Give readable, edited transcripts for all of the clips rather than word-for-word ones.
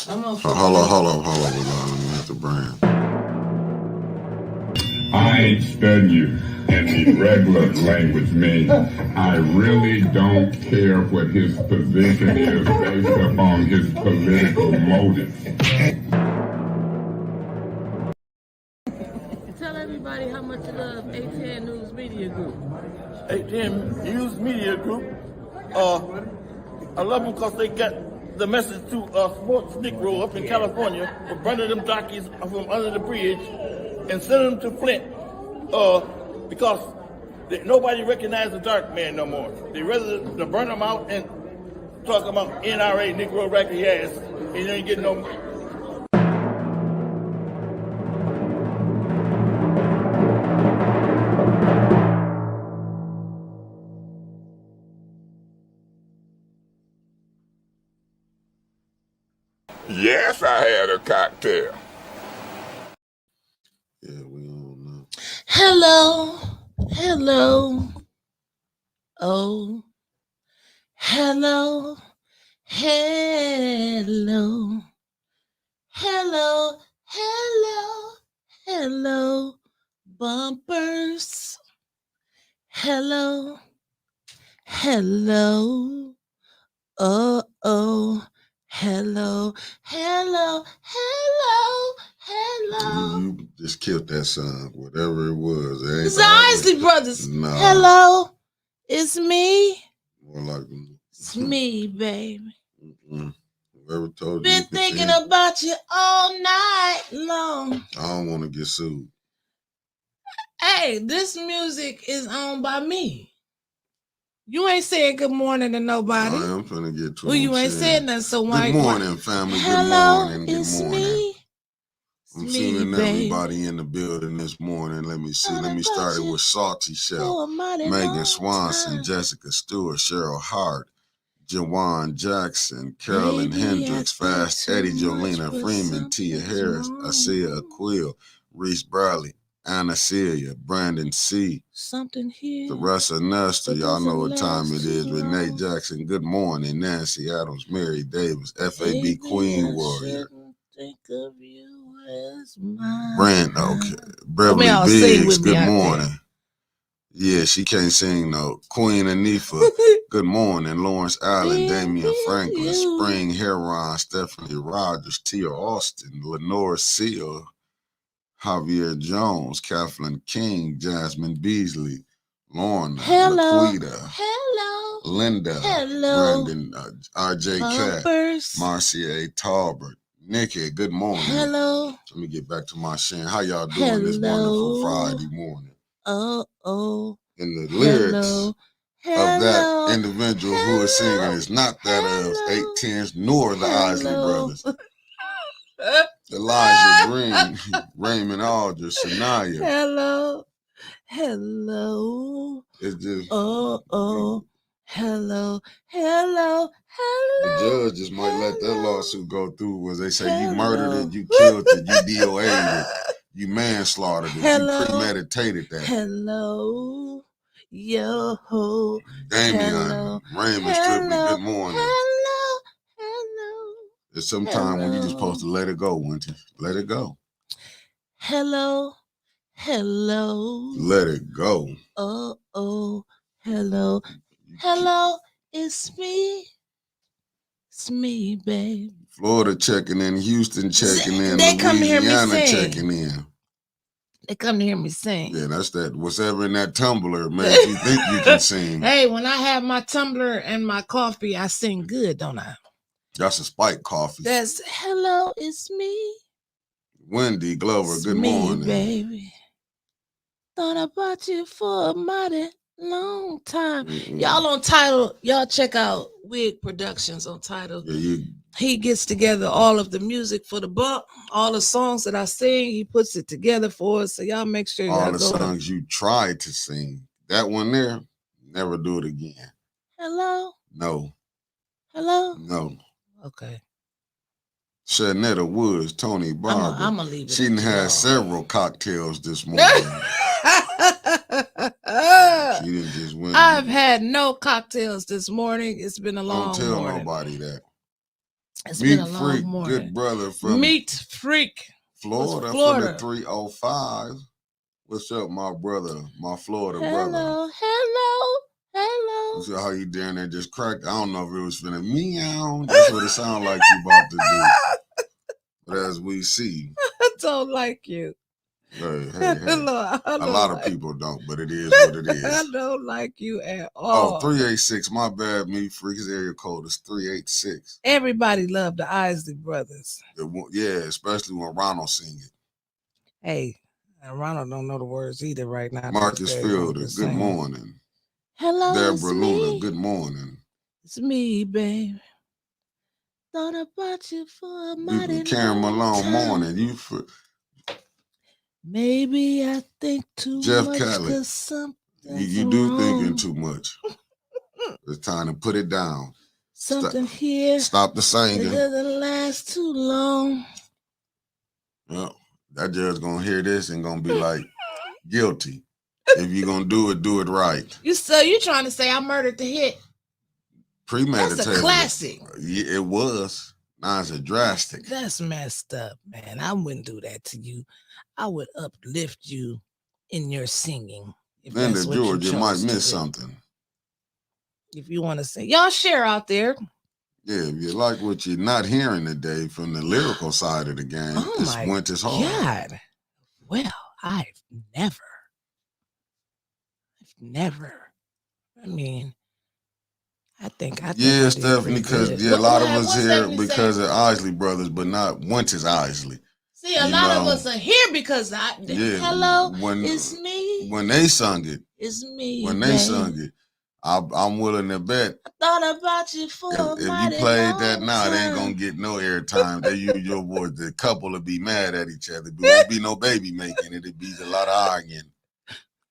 Hold on. Let me have to brand. I ain't studying you in the regular language means I really don't care what his position is based upon his political motives. Tell everybody how much you love A10 News Media Group. A10 News Media Group. I love them because they got the message to sports Negro up in California for burning them jockeys from under the bridge and sending them to Flint because nobody recognizes the dark man no more. They rather to burn them out and talk about NRA, Negro racket ass, and you ain't getting no. Yes, I had a cocktail. Yeah, we don't know. Hello. Oh, hello. Bumpers. Hello. Oh. Hello. You just killed that song, whatever it was. It It's the Isley Brothers. No. Hello, it's me. More like It's me, baby. Whoever told Been you thinking about you all night long. I don't want to get sued. Hey, this music is owned by me. You ain't saying good morning to nobody. I am finna get to Well, you ain't saying nothing, so why? Good morning, family. Hello, good morning. It's good morning. Me. I'm seeing everybody in the building this morning. Let me see. Let me start it with Salty Shell, Megan Swanson, Jessica Stewart, Cheryl Hart, Jawan Jackson, Carolyn Hendricks, Fast Eddie, Jolena Freeman, Tia Harris, Asia Aquil, Reese Bradley, Anna Celia, Brandon C. Something here. Teresa Nestor, y'all know what time it is. Renee Jackson, good morning. Nancy Adams, Mary Davis, FAB Queen Warrior. Think of you as mine. Brand, okay. Beverly Biggs, good morning. Yeah, she can't sing though. Queen Anifa, good morning. Lawrence Allen, Damian Franklin, Spring Heron, Stephanie Rogers, Tia Austin, Lenore Seal, Javier Jones, Kathleen King, Jasmine Beasley, Lorna, Laquita, Linda, Brandon, RJ Cat, Marcia Talbert, Nikki, good morning. Hello. Let me get back to my sharing. How y'all doing this wonderful Friday morning? Oh. And the lyrics of that individual who is singing is not that of 810s nor the Isley Brothers. Elijah Green, Raymond Aldridge, Shania. Hello. It's just Hello. The judges might let that lawsuit go through where they say you murdered it, you killed it, you DOA'd it, you manslaughtered it, you premeditated that. Hello. Damian, Raymond Stripley, good morning. It's sometime when you're just supposed to let it go, wouldn't you? Let it go. Hello. Let it go. Hello, it's me. It's me, babe. Florida checking in, Houston checking in, Louisiana checking in. They come to hear me sing. Yeah, that's that. Whatever in that tumbler makes you think you can sing. Hey, when I have my tumbler and my coffee, I sing good, don't I? That's a spiked coffee. That's hello, it's me. Wendy Glover, it's good me, morning. Baby. Thought about you for a mighty long time. Y'all on Tidal, y'all check out Wig Productions on Tidal. Yeah, he gets together all of the music for the bump, all the songs that I sing, he puts it together for us. So y'all make sure y'all all the songs you tried to sing. That one there, never do it again. Hello? No. Hello? No. Okay. Shanetta Woods, Tony Barber. I'm gonna leave it. She had several cocktails this morning. She didn't just win. I've had no cocktails this morning. It's been a long morning. Don't tell nobody that. It's been a Meat long Freak, morning. good brother from Meat Freak, Florida, Florida. from the 305. What's up, my brother, my Florida brother? Hello. You see how you down there just cracked? I don't know if it was finna meow. That's what it sounded like you about to do. But as we see, I don't like you. Hey. Hello, A lot of people don't, but it is what it is. I don't like you at all. Oh, 386, my bad, Meat Freak. His area code is 386. Everybody loved the Isley Brothers. Yeah, especially when Ronald sing it. Hey, Ronald don't know the words either right now. Marcus Fielder, good morning. Hello, Deborah Luna, good morning. It's me, babe. Thought about you for a mighty Karen Malone, morning. Maybe I think too Jeff much. Kelly, you do thinking too much. It's time to put it down. Something here. Stop the singing. It doesn't last too long. Well, that judge gonna hear this and gonna be like, guilty. If you're gonna do it right. You trying to say I murdered the hit? Premeditated. That's a classic. Yeah, it was. Now it's a drastic. That's messed up, man. I wouldn't do that to you. I would uplift you in your singing. Linda George, you might miss something. If you want to say, y'all share out there. Yeah, if you like what you're not hearing today from the lyrical side of the game, it's Winter's Hard. God. Well, I've never. I mean, I think yeah, Stephanie, because a lot of us here because of Isley Brothers, but not Winter's Isley. See, a lot of us are here because hello, it's me. When they sung it, it's me. When they sung it, I'm willing to bet. I thought about you for if you played that now, they ain't gonna get no airtime. They your boys, the couple will be mad at each other. There won't be no baby making it. It'd be a lot of arguing.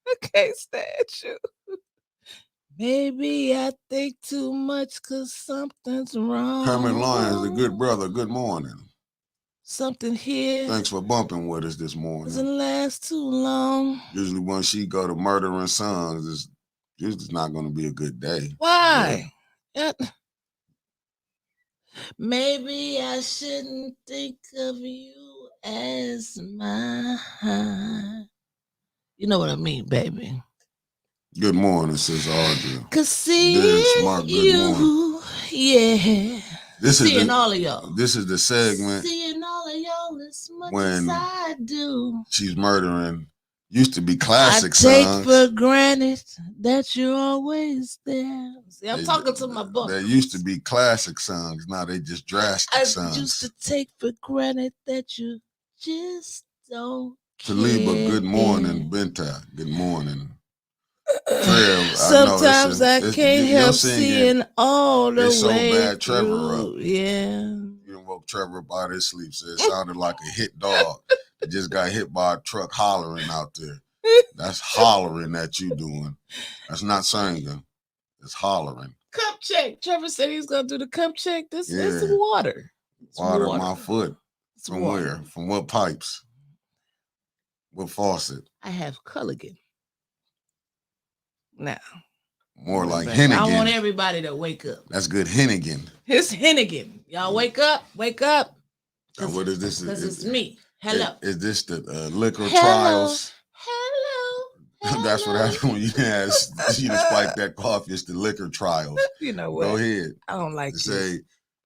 I can't stand you. Maybe I think too much because something's wrong. Herman Lyons, the good brother, good morning. Something here. Thanks for bumping with us this morning. Doesn't last too long. Usually when she go to murdering sons, it's not going to be a good day. Why? Yeah. Maybe I shouldn't think of you as mine. You know what I mean, baby. Good morning, Sis Audrey. Cause seeing you, yeah. Seeing all of y'all. This is the segment. Seeing all of y'all as much as I do. She's murdering. Used to be classic songs. I take for granted that you're always there. See, I'm talking to my book. There used to be classic songs. Now they just drastic songs. I used to take for granted that you just don't care. Taliba, good morning. Benta, good morning. Sometimes I can't help seeing all the way. It's so bad, Trevor up. Yeah. You woke Trevor up out of his sleep. So it sounded like a hit dog that just got hit by a truck hollering out there. That's hollering that you doing. That's not singing. It's hollering. Cup check. Trevor said he's gonna do the cup check. This is water. It's water my foot. From where? From what pipes? What faucet? I have Culligan. Now, more like Hennigan. I want everybody to wake up. That's good, Hennigan. It's Hennigan. Y'all wake up. What is this? Because it's me. Hello. Is this the liquor trials? Hello. That's what happens when you spike that coffee. It's the liquor trials. You know what? Go ahead. I don't like to say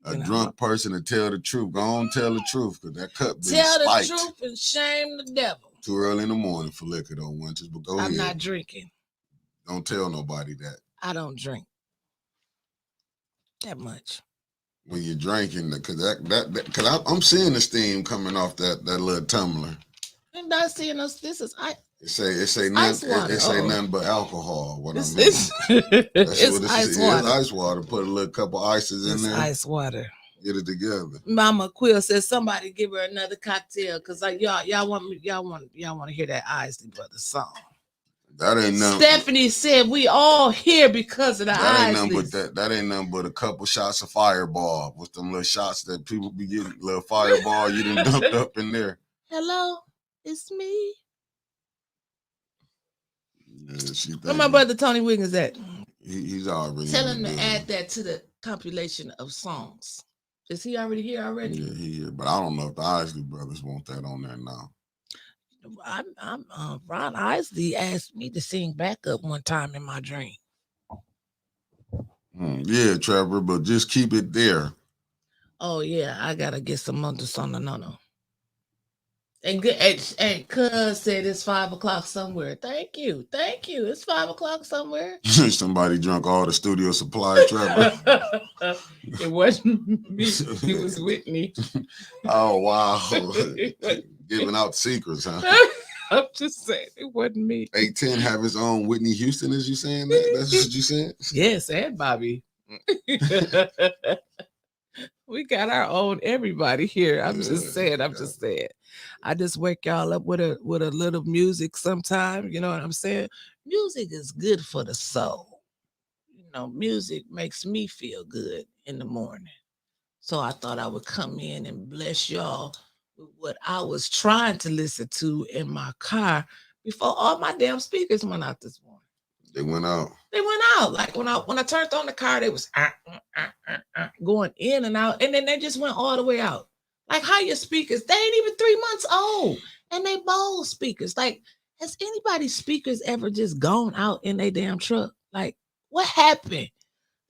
a drunk person to tell the truth. Go on, tell the truth, because that cup been tell spiked. The truth and shame the devil. Too early in the morning for liquor though, Winters. But go ahead. I'm not drinking. Don't tell nobody that. I don't drink that much. When you're drinking, because I'm seeing the steam coming off that little tumbler. I'm not seeing us. This is It say nothing but alcohol. What it's, I mean. It's ice water. It's ice water. Put a little couple ices in there. Ice water. Get it together. Mama Quill says somebody give her another cocktail because y'all want to hear that Isley Brothers song. That ain't nothing. Stephanie said we all here because of the Isleys. That ain't nothing but a couple shots of Fireball with them little shots that people be getting. Little Fireball you done dumped up in there. Hello, it's me. Yeah, where my brother Tony Wiggins at? He's already. Tell him to add that to the compilation of songs. Is he already here already? Yeah, he here. But I don't know if the Isley brothers want that on there now. Ron Isley asked me to sing backup one time in my dream. Yeah, Trevor, but just keep it there. Oh yeah, I gotta get some others on the no. And cuz said it's 5 o'clock somewhere. Thank you. It's 5 o'clock somewhere. Somebody drunk all the studio supply, Trevor. It wasn't me. It was Whitney. Oh wow. Giving out secrets, huh? I'm just saying it wasn't me. 810 have his own Whitney Houston, as you saying that? That's what you said? Yes, and Bobby. We got our own everybody here. I'm just saying. I just wake y'all up with a little music sometime. You know what I'm saying? Music is good for the soul. You know, music makes me feel good in the morning. So I thought I would come in and bless y'all with what I was trying to listen to in my car before all my damn speakers went out this morning. They went out. Like when I turned on the car, they was going in and out, and then they just went all the way out. Like how your speakers? They ain't even 3 months old, and they Bose speakers. Like, has anybody's speakers ever just gone out in their damn truck? Like, what happened?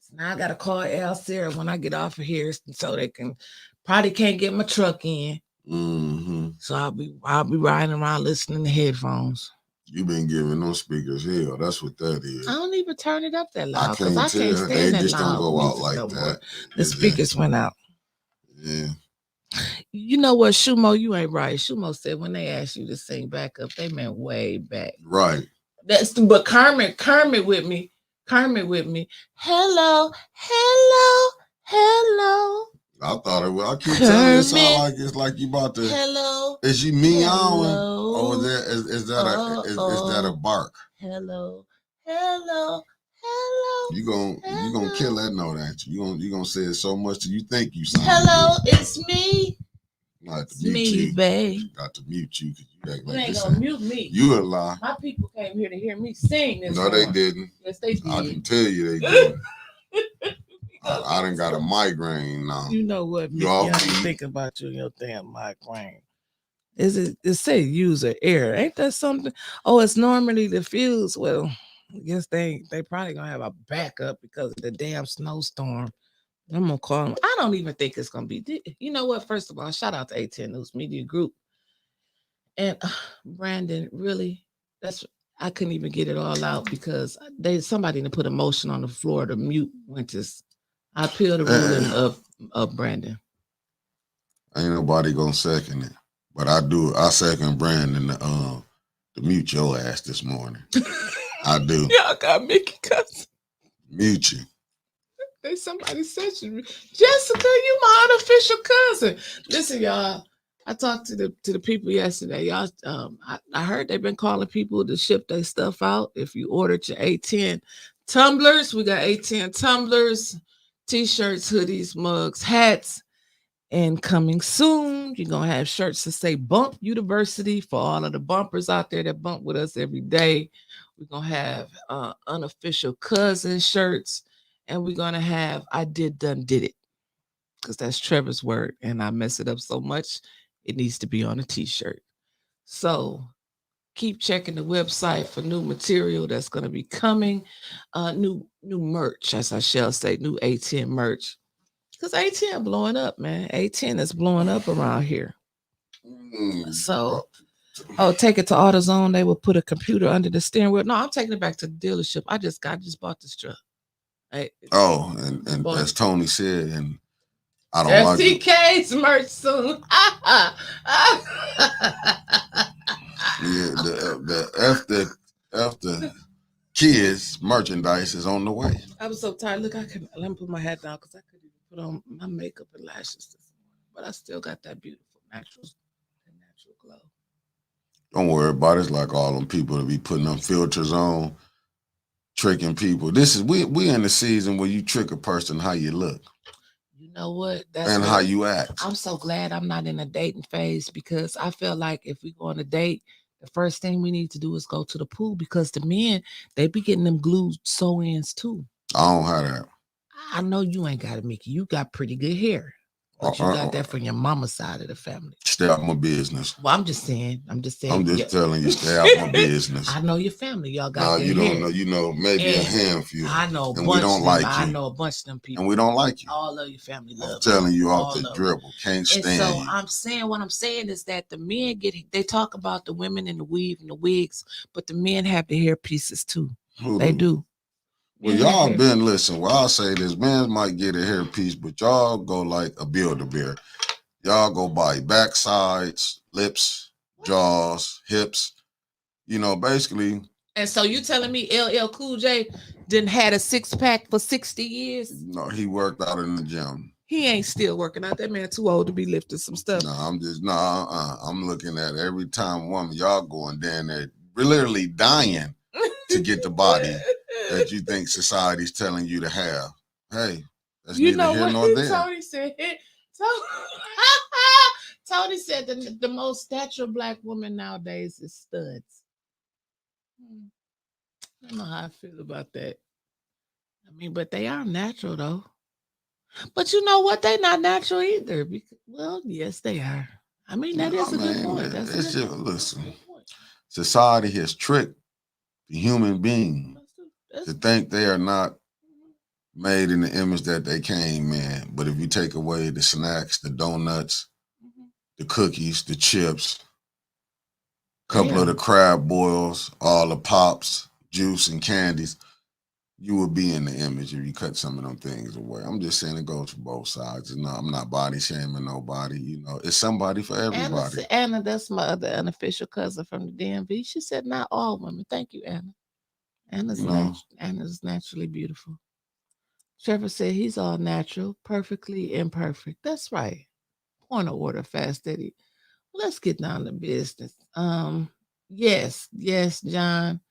So now I gotta call Al Sarah when I get off of here, so they probably can't get my truck in. Mm-hmm. So I'll be riding around listening to headphones. You've been giving those speakers hell. That's what that is. I don't even turn it up that loud I can't stand they just don't go out like that. The speakers went out. Yeah. You know what, Shumo, you ain't right. Shumo said when they asked you to sing backup, they meant way back. Right. But Kermit with me. Hello. I thought it was. I keep telling you, it sound like it's like you about to. Hello. Is you meowing, or is that a bark? Hello. You gonna kill that note, ain't you? You gonna say it so much till you think you sound. Hello, good. it's me. I have to It's mute me, you. babe. Got to mute you because you You ain't gonna mute me. You a lie. My people came here to hear me sing this No, morning. they didn't. Yes, they did. I can tell you they didn't. I done got a migraine now. You know what, Mickey? I'm thinking about you and your damn migraine. It say user error. Ain't that something? Oh, it's normally the fuse. Well, I guess they probably gonna have a backup because of the damn snowstorm. I'm gonna call them. I don't even think it's gonna be. You know what? First of all, shout out to A10 News Media Group and Brandon. Really, I couldn't even get it all out because somebody to put a motion on the floor to mute Winters. I appeal the ruling of Brandon. Ain't nobody gonna second it, but I do. I second Brandon to mute your ass this morning. I do. Y'all got Mickey cousin. Mute you. Somebody said you, Jessica, you my unofficial cousin. Listen, y'all. I talked to the people yesterday. Y'all, I heard they've been calling people to ship their stuff out. If you ordered your A10 tumblers, we got A10 tumblers, t-shirts, hoodies, mugs, hats, and coming soon, you're gonna have shirts that say Bump University for all of the bumpers out there that bump with us every day. We're gonna have unofficial cousin shirts, and we're gonna have I did it, because that's Trevor's word, and I mess it up so much it needs to be on a t-shirt. So keep checking the website for new material that's going to be coming, new merch, as I shall say, new A10 merch, because A10 blowing up, man. A10 is blowing up around here. So take it to AutoZone. They will put a computer under the steering wheel. No, I'm taking it back to the dealership. I just bought this truck. And as Tony said, and I don't like FTK's merch soon. Yeah, the after kids merchandise is on the way. I was so tired. Look, let me put my hat down because I couldn't even put on my makeup and lashes this morning. But I still got that beautiful natural glow. Don't worry about it. It's like all them people that be putting them filters on, tricking people. We in the season where you trick a person how you look. You know what? How you act. I'm so glad I'm not in a dating phase, because I feel like if we go on a date, the first thing we need to do is go to the pool, because the men, they be getting them glue sew-ins too. I don't have that. I know you ain't got it, Mickey. You got pretty good hair. But you got that from your mama's side of the family. Stay out my business. Well, I'm just saying. I'm just telling you, stay out my business. I know your family. Y'all got no, you don't know. You know, maybe a handful. I know, and we don't like you. I know a bunch of them people, and we don't like you. All of your family love. I'm telling you off the dribble. Can't stand so you. I'm saying what I'm saying is that the men they talk about the women in the weave and the wigs, but the men have the hair pieces too. They do. Well, y'all been listening. Well, I'll say this: men might get a hair piece, but y'all go like a Build-A-Bear. Y'all go by backsides, lips, jaws, hips. You know, basically. And so you telling me LL Cool J didn't had a 6-pack for 60 years? No, he worked out in the gym. He ain't still working out. That man too old to be lifting some stuff. No, I'm looking at every time woman y'all going down there, we're literally dying to get the body that you think society's telling you to have. Hey, that's neither here nor there. Tony said. Tony said the most statured black woman nowadays is studs. I don't know how I feel about that. I mean, but they are natural though. But you know what? They're not natural either. Well, yes, they are. I mean, that is a good point. Listen, society has tricked the human being to think they are not made in the image that they came in. But if you take away the snacks, the donuts, the cookies, the chips, a couple of the crab boils, all the pops, juice, and candies, you will be in the image if you cut some of them things away. I'm just saying it goes for both sides. You know, I'm not body shaming nobody. You know, it's somebody for everybody. Anna, that's my other unofficial cousin from the DMV. She said, not all women. Thank you, Anna. Anna's naturally beautiful. Trevor said he's all natural, perfectly imperfect. That's right. Point of order, Fast Eddie. Let's get down to business. Yes, John.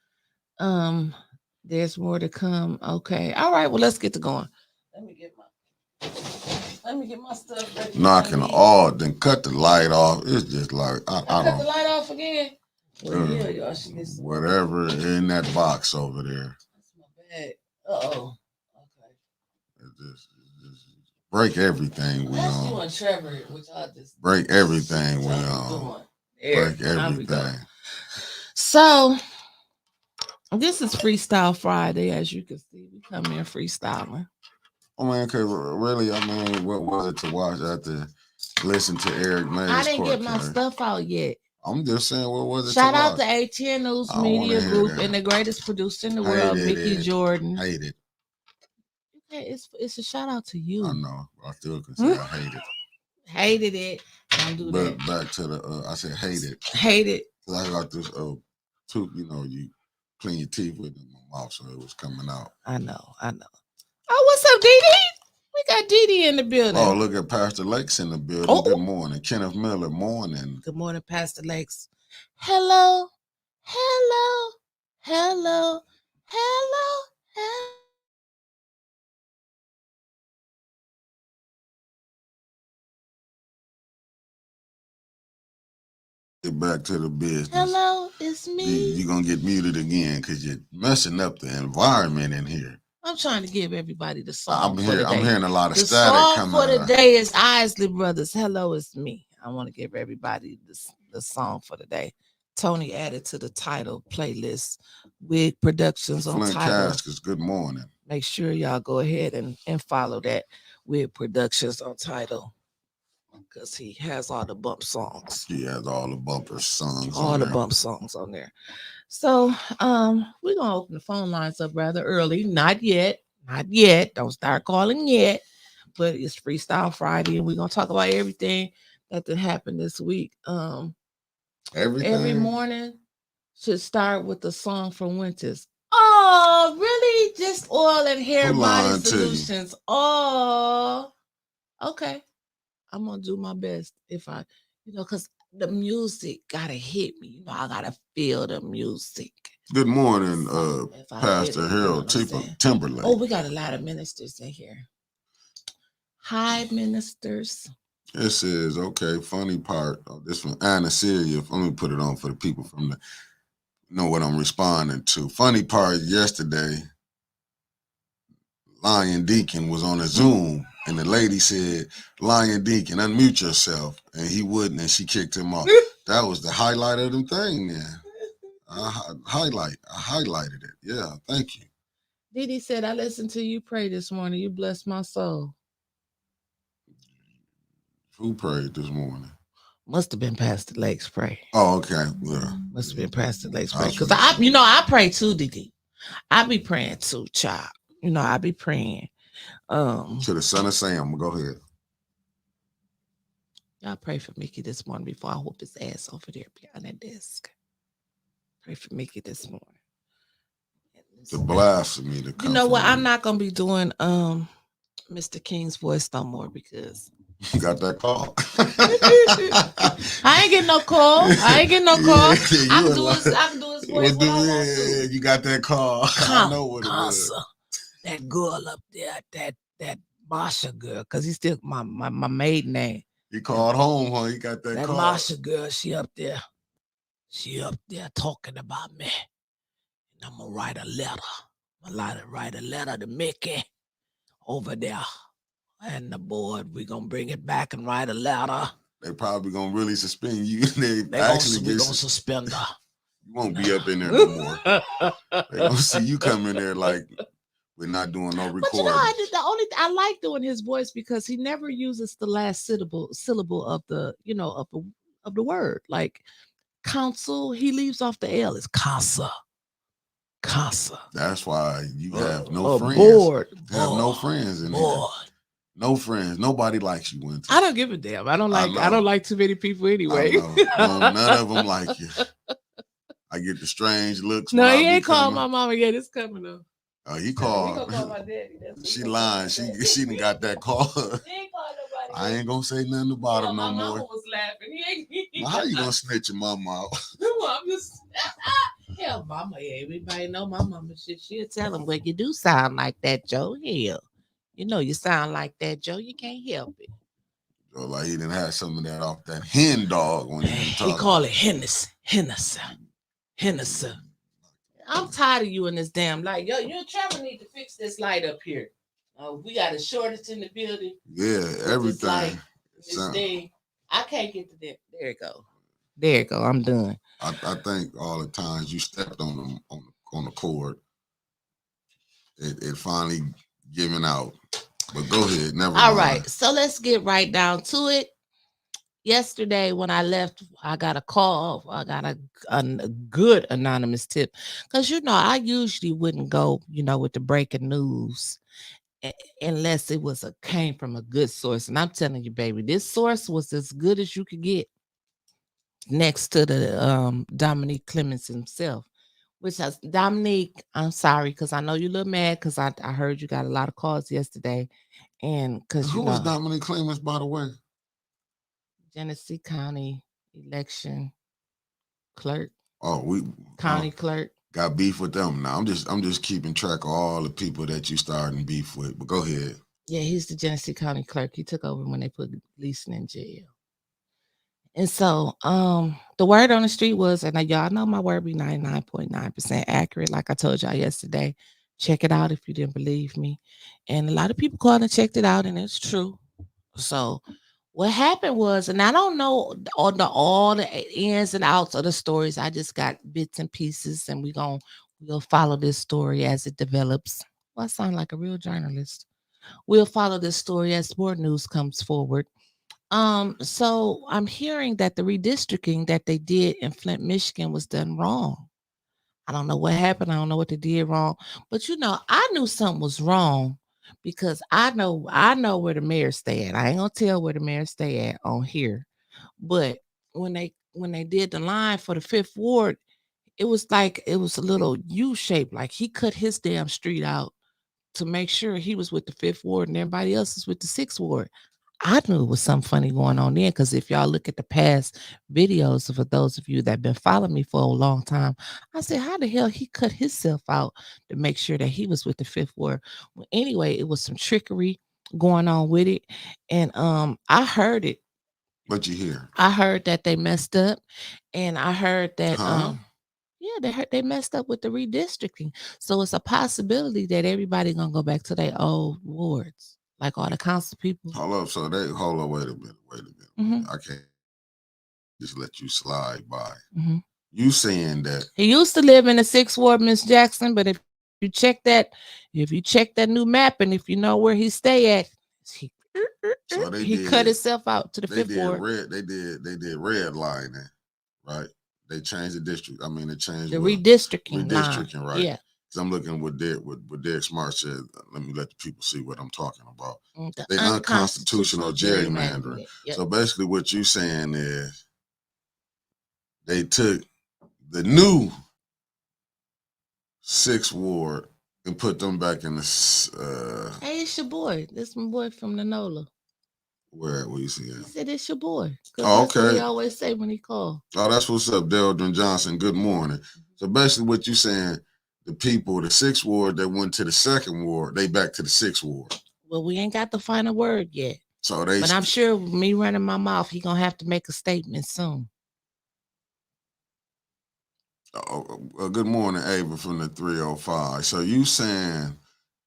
There's more to come. Okay. All right. Well, let's get to going. Let me get my stuff ready. Knocking all, then cut the light off. It's just like I cut the light off again. Well, yeah, y'all should listen. Whatever in that box over there. That's my bag. Okay. Just break everything we on. Doing Trevor, which I just break everything we on. Break everything. So this is Freestyle Friday, as you can see. We come in freestyling. Oh man, cause really, I mean, what was it to watch? I had to listen to Eric May's I didn't get my stuff out yet. I'm just saying, what was it? Shout out to ATN News Media Group and the greatest producer in the world, Mickey Jordan. Hate it. Okay, it's a shout out to you. I know. I still can say I hate it. Hated it. Don't do that. But back to the, I said hate it. Hate it. I got this tooth, you know, you clean your teeth with it in my mouth, so it was coming out. I know. Oh, what's up, Dee Dee? We got Dee Dee in the building. Oh, look at Pastor Lakes in the building. Oh. Good morning. Kenneth Miller, morning. Good morning, Pastor Lakes. Hello. Get back to the business. Hello, it's me. You're going to get muted again because you're messing up the environment in here. I'm trying to give everybody the song. I'm hearing a lot of the static coming out. The song for the day is Isley Brothers. Hello, it's me. I want to give everybody the song for the day. Tony added to the title playlist with Productions on Flint title. Caskets, good morning. Make sure y'all go ahead and follow that with Productions on title. Because he has all the bump songs. He has all the bumper songs. All the bump songs on there. So we're gonna open the phone lines up rather early. Not yet. Don't start calling yet. But it's Freestyle Friday, and we're gonna talk about everything that happened this week. Everything. Every morning should start with a song from Winters. Oh, really? Just oil and hair body solutions. Oh, okay. I'm gonna do my best if I, because the music gotta hit me. I gotta feel the music. Good morning, Pastor Harold Timberlake. Oh, we got a lot of ministers in here. Hi, ministers. This is okay. Funny part. This from Anna Celia. Let me put it on for the people from the know what I'm responding to. Funny part. Yesterday, Lion Deacon was on a Zoom And the lady said, Lion Deacon, unmute yourself. And he wouldn't, and she kicked him off. That was the highlight of the thing then. I highlighted it. Yeah, thank you. Didi said, I listened to you pray this morning. You blessed my soul. Who prayed this morning? Must have been Pastor Lake's pray. Oh, okay. Yeah. Must have been Pastor Lake's pray. Because I pray too, Didi. I be praying too, child. I be praying. To the son of Sam. Go ahead. Y'all pray for Mickey this morning before I whoop his ass over there behind that desk. Pray for Mickey this morning. The blasphemy to come. You know what? I'm not gonna be doing Mr. King's voice no more because you got that call. I ain't getting no call. I can do his voice. Yeah, you got that call. I know what it was. That girl up there, that Masha girl, because he's still my maiden name. He called home, huh? He got that call. That Masha girl, she up there talking about me. And I'm gonna write a letter. Write a letter to Mickey over there. And the board, we're gonna bring it back and write a letter. They probably gonna really suspend you. We're gonna suspend her. You won't be up in there no more. They gonna see you come in there like we're not doing no recording. But the only I like doing his voice because he never uses the last syllable of the of the word. Like council, he leaves off the L. It's casa. That's why you have no friends. Board. You have no friends in there. No friends. Nobody likes you. Winter. I don't give a damn. I don't like too many people anyway. No, none of them like you. I get the strange looks. No, he ain't called my mama yet. It's coming up. Oh, he called. He call my daddy. She lying. She done got that call. He ain't called nobody. I ain't gonna say nothing about him no more. My mama was laughing. Well, how you gonna snitch your mama out? I'm just. Hell, mama, everybody know my mama shit. She'll tell him, well, you do sound like that, Joe. Hell, you sound like that, Joe. You can't help it. So like he didn't have some of that off that hen dog when he call it Hennessy. I'm tired of you in this damn light. Yo, you and Trevor need to fix this light up here. We got a shortage in the building. Yeah, everything. This thing. I can't get to that. There you go. I'm done. I think all the times you stepped on them on the cord, it finally giving out. But go ahead. Never mind. All right. So let's get right down to it. Yesterday when I left, I got a call. I got a good anonymous tip because I usually wouldn't go with the breaking news unless it came from a good source. And I'm telling you, baby, this source was as good as you could get next to the Dominique Clemens himself. Which has Dominique, I'm sorry because I know you're a little mad because I heard you got a lot of calls yesterday, and because who was Dominique Clemens, by the way? Genesee County election clerk. Oh, county clerk. Got beef with them now. I'm just keeping track of all the people that you starting beef with. But go ahead. Yeah, he's the Genesee County clerk. He took over when they put Gleason in jail. And so the word on the street was, and y'all know my word be 99.9% accurate, like I told y'all yesterday. Check it out if you didn't believe me. And a lot of people called and checked it out, and it's true. So what happened was, and I don't know all the ins and outs of the stories. I just got bits and pieces, and we'll follow this story as it develops. Well, I sound like a real journalist. We'll follow this story as more news comes forward. So I'm hearing that the redistricting that they did in Flint, Michigan was done wrong. I don't know what happened. I don't know what they did wrong, but I knew something was wrong because I know where the mayor stay at. I ain't gonna tell where the mayor stay at on here, but when they did the line for the 5th ward, it was a little U-shaped, like he cut his damn street out to make sure he was with the 5th ward and everybody else is with the 6th ward. I knew it was something funny going on there because if y'all look at the past videos, for those of you that have been following me for a long time, I said, how the hell he cut himself out to make sure that he was with the 5th ward? Well, anyway, it was some trickery going on with it. And I heard it. What you hear? I heard that they messed up. And I heard that they messed up with the redistricting. So it's a possibility that everybody gonna go back to their old wards. Like all the council people. Hold up. So they hold up. Wait a minute. Mm-hmm. I can't just let you slide by. Mm-hmm. You saying that he used to live in the 6th Ward, Miss Jackson, but if you check that new map and if you know where he stay at, he cut himself out to the 5th Ward. They did redlining, right? They changed the district. I mean, they changed the redistricting line. Right? Yeah. So I'm looking what Derek Smart said. Let me let the people see what I'm talking about. The unconstitutional gerrymandering. Yep. So basically, what you're saying is they took the new 6th Ward and put them back in the. Hey, it's your boy. This my boy from the NOLA. Where you see him? He said it's your boy. Oh, okay. That's what he always say when he call. Oh, that's what's up, Deldrin Johnson. Good morning. So basically, what you saying? The people, the 6th Ward that went to the 2nd Ward, they back to the 6th Ward. Well, we ain't got the final word yet. But I'm sure me running my mouth, he gonna have to make a statement soon. Good morning, Ava from the 305. So you saying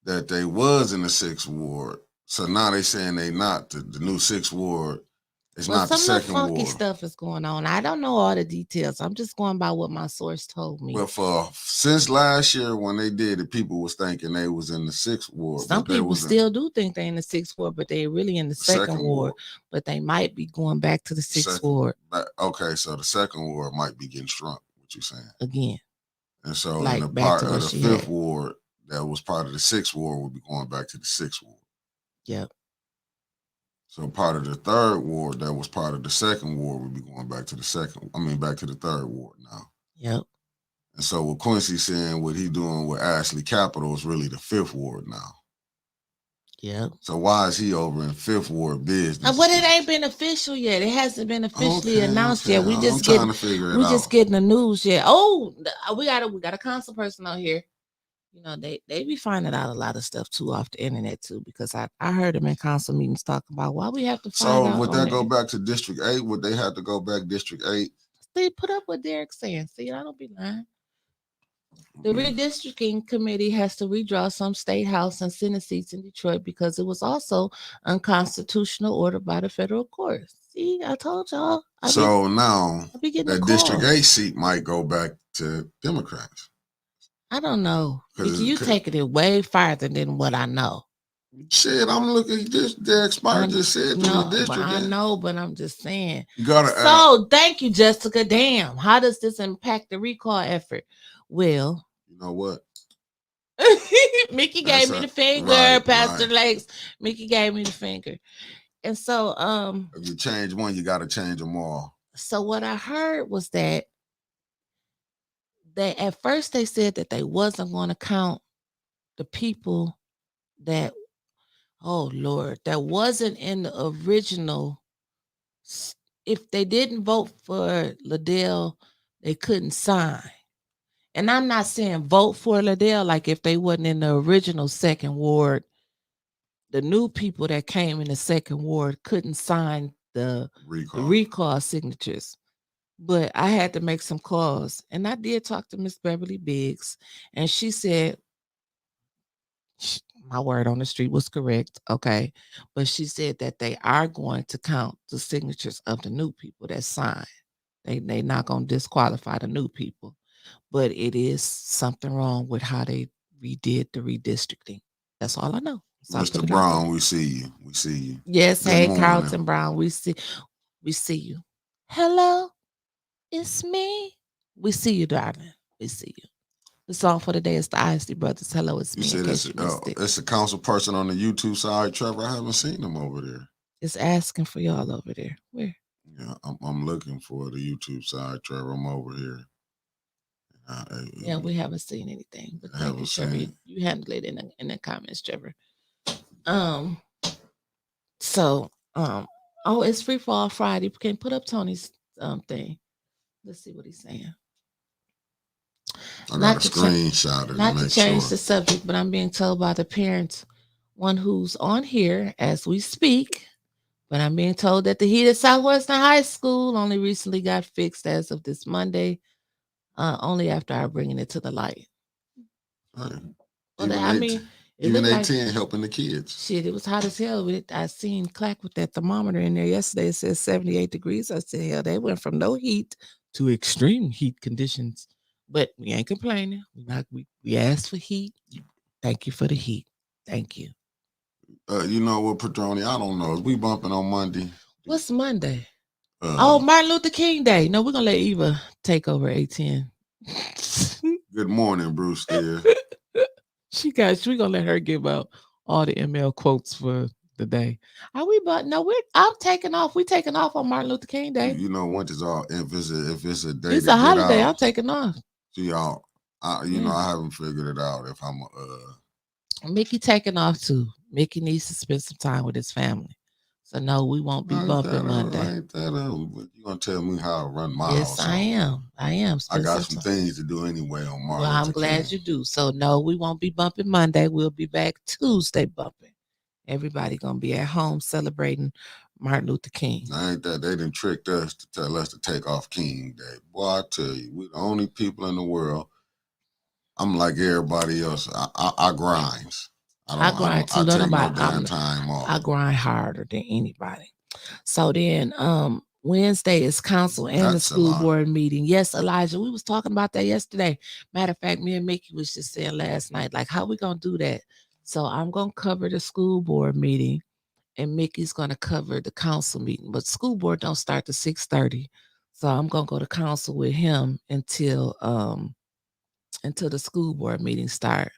that they was in the 6th Ward. So now they saying they not the new 6th Ward. It's not the 2nd Ward. Some funky stuff is going on. I don't know all the details. I'm just going by what my source told me. Well, since last year when they did it, people was thinking they was in the 6th Ward. Some people still do think they're in the 6th Ward, but they're really in the 2nd Ward. But they might be going back to the 6th Ward. Okay, so the 2nd Ward might be getting shrunk. What you saying? Again. And so in the part of the 5th Ward that was part of the 6th Ward will be going back to the 6th Ward. Yep. So part of the 3rd Ward that was part of the 2nd Ward will be going back to the 3rd Ward now. Yep. And so what Quincy's saying, what he doing with Ashley Capital is really the 5th Ward now. Yep. So why is he over in 5th Ward business? But it ain't been official yet. It hasn't been officially announced yet. We just just getting the news yet. Oh, we got a council person out here. You know, they be finding out a lot of stuff too off the internet too, because I heard them in council meetings talking about why we have to find out. So would that go back to District 8? Would they have to go back District 8? They put up what Derek's saying. See, I don't be lying. The redistricting committee has to redraw some state house and senate seats in Detroit because it was also unconstitutional ordered by the federal court. See, I told y'all. Now that District 8 seat might go back to Democrats. I don't know. You taking it way farther than what I know. Shit, I'm looking at this. Derek Smart just said redistricting. I know, but I'm just saying. You gotta. So thank you, Jessica. Damn, how does this impact the recall effort? Well, you know what? Mickey gave me the finger, Pastor Lakes. Mickey gave me the finger, and so if you change one, you gotta change them all. So what I heard was that at first they said that they wasn't going to count the people that, oh Lord, that wasn't in the original. If they didn't vote for Liddell, they couldn't sign. And I'm not saying vote for Liddell, like if they wasn't in the original 2nd Ward, the new people that came in the 2nd Ward couldn't sign the recall signatures. But I had to make some calls. And I did talk to Miss Beverly Biggs. And she said, my word on the street was correct. Okay. But she said that they are going to count the signatures of the new people that signed. They not going to disqualify the new people. But it is something wrong with how they redid the redistricting. That's all I know. Mr. Brown, we see you. We see you. Yes. Good morning. Carlton Brown, we see you. Hello. It's me. We see you, darling. We see you. The song for the day is the Isley Brothers. Hello, it's me. You said it's a council person on the YouTube side, Trevor. I haven't seen them over there. It's asking for y'all over there. Where? Yeah, I'm looking for the YouTube side, Trevor. I'm over here. Yeah, we haven't seen anything. But thank you, Trevor. You handle it in the comments, Trevor. It's Free Fall Friday. Can put up Tony's thing. Let's see what he's saying. I got a screenshot. Not to change the subject, but I'm being told by the parents, one who's on here as we speak, but I'm being told that the heat at Southwestern High School only recently got fixed as of this Monday, only after I bringing it to the light. Right. Well, I mean, Even 18 helping the kids. Shit, it was hot as hell. I seen Clack with that thermometer in there yesterday. It says 78 degrees. I said, hell, they went from no heat to extreme heat conditions. But we ain't complaining. We asked for heat. Thank you for the heat. Thank you. You know what, Padroni? I don't know. We bumping on Monday. What's Monday? Martin Luther King Day. No, we're gonna let Eva take over 18. Good morning, Bruce. There. We're gonna let her give out all the ML quotes for the day. Are we? But no, I'm taking off. We taking off on Martin Luther King Day. You know, once it's all if it's a day, it's a holiday. I'm taking off. So y'all, know, I haven't figured it out if I'm Mickey taking off too. Mickey needs to spend some time with his family. So no, we won't be bumping Monday. You gonna tell me how to run my house? Yes, I am. I got some things to do anyway on Martin. Well, I'm glad you do. So no, we won't be bumping Monday. We'll be back Tuesday bumping. Everybody gonna be at home celebrating Martin Luther King. I ain't that they done tricked us to tell us to take off King Day. Boy, I tell you, we the only people in the world. I'm like everybody else. I grinds. I grind too. I take no damn time off. I grind harder than anybody. So then Wednesday is council and the school board meeting. Yes, Elijah, we was talking about that yesterday. Matter of fact, me and Mickey was just saying last night, like, how we gonna do that? So I'm gonna cover the school board meeting and Mickey's gonna cover the council meeting. But school board don't start to 6:30. So I'm gonna go to council with him until the school board meeting start.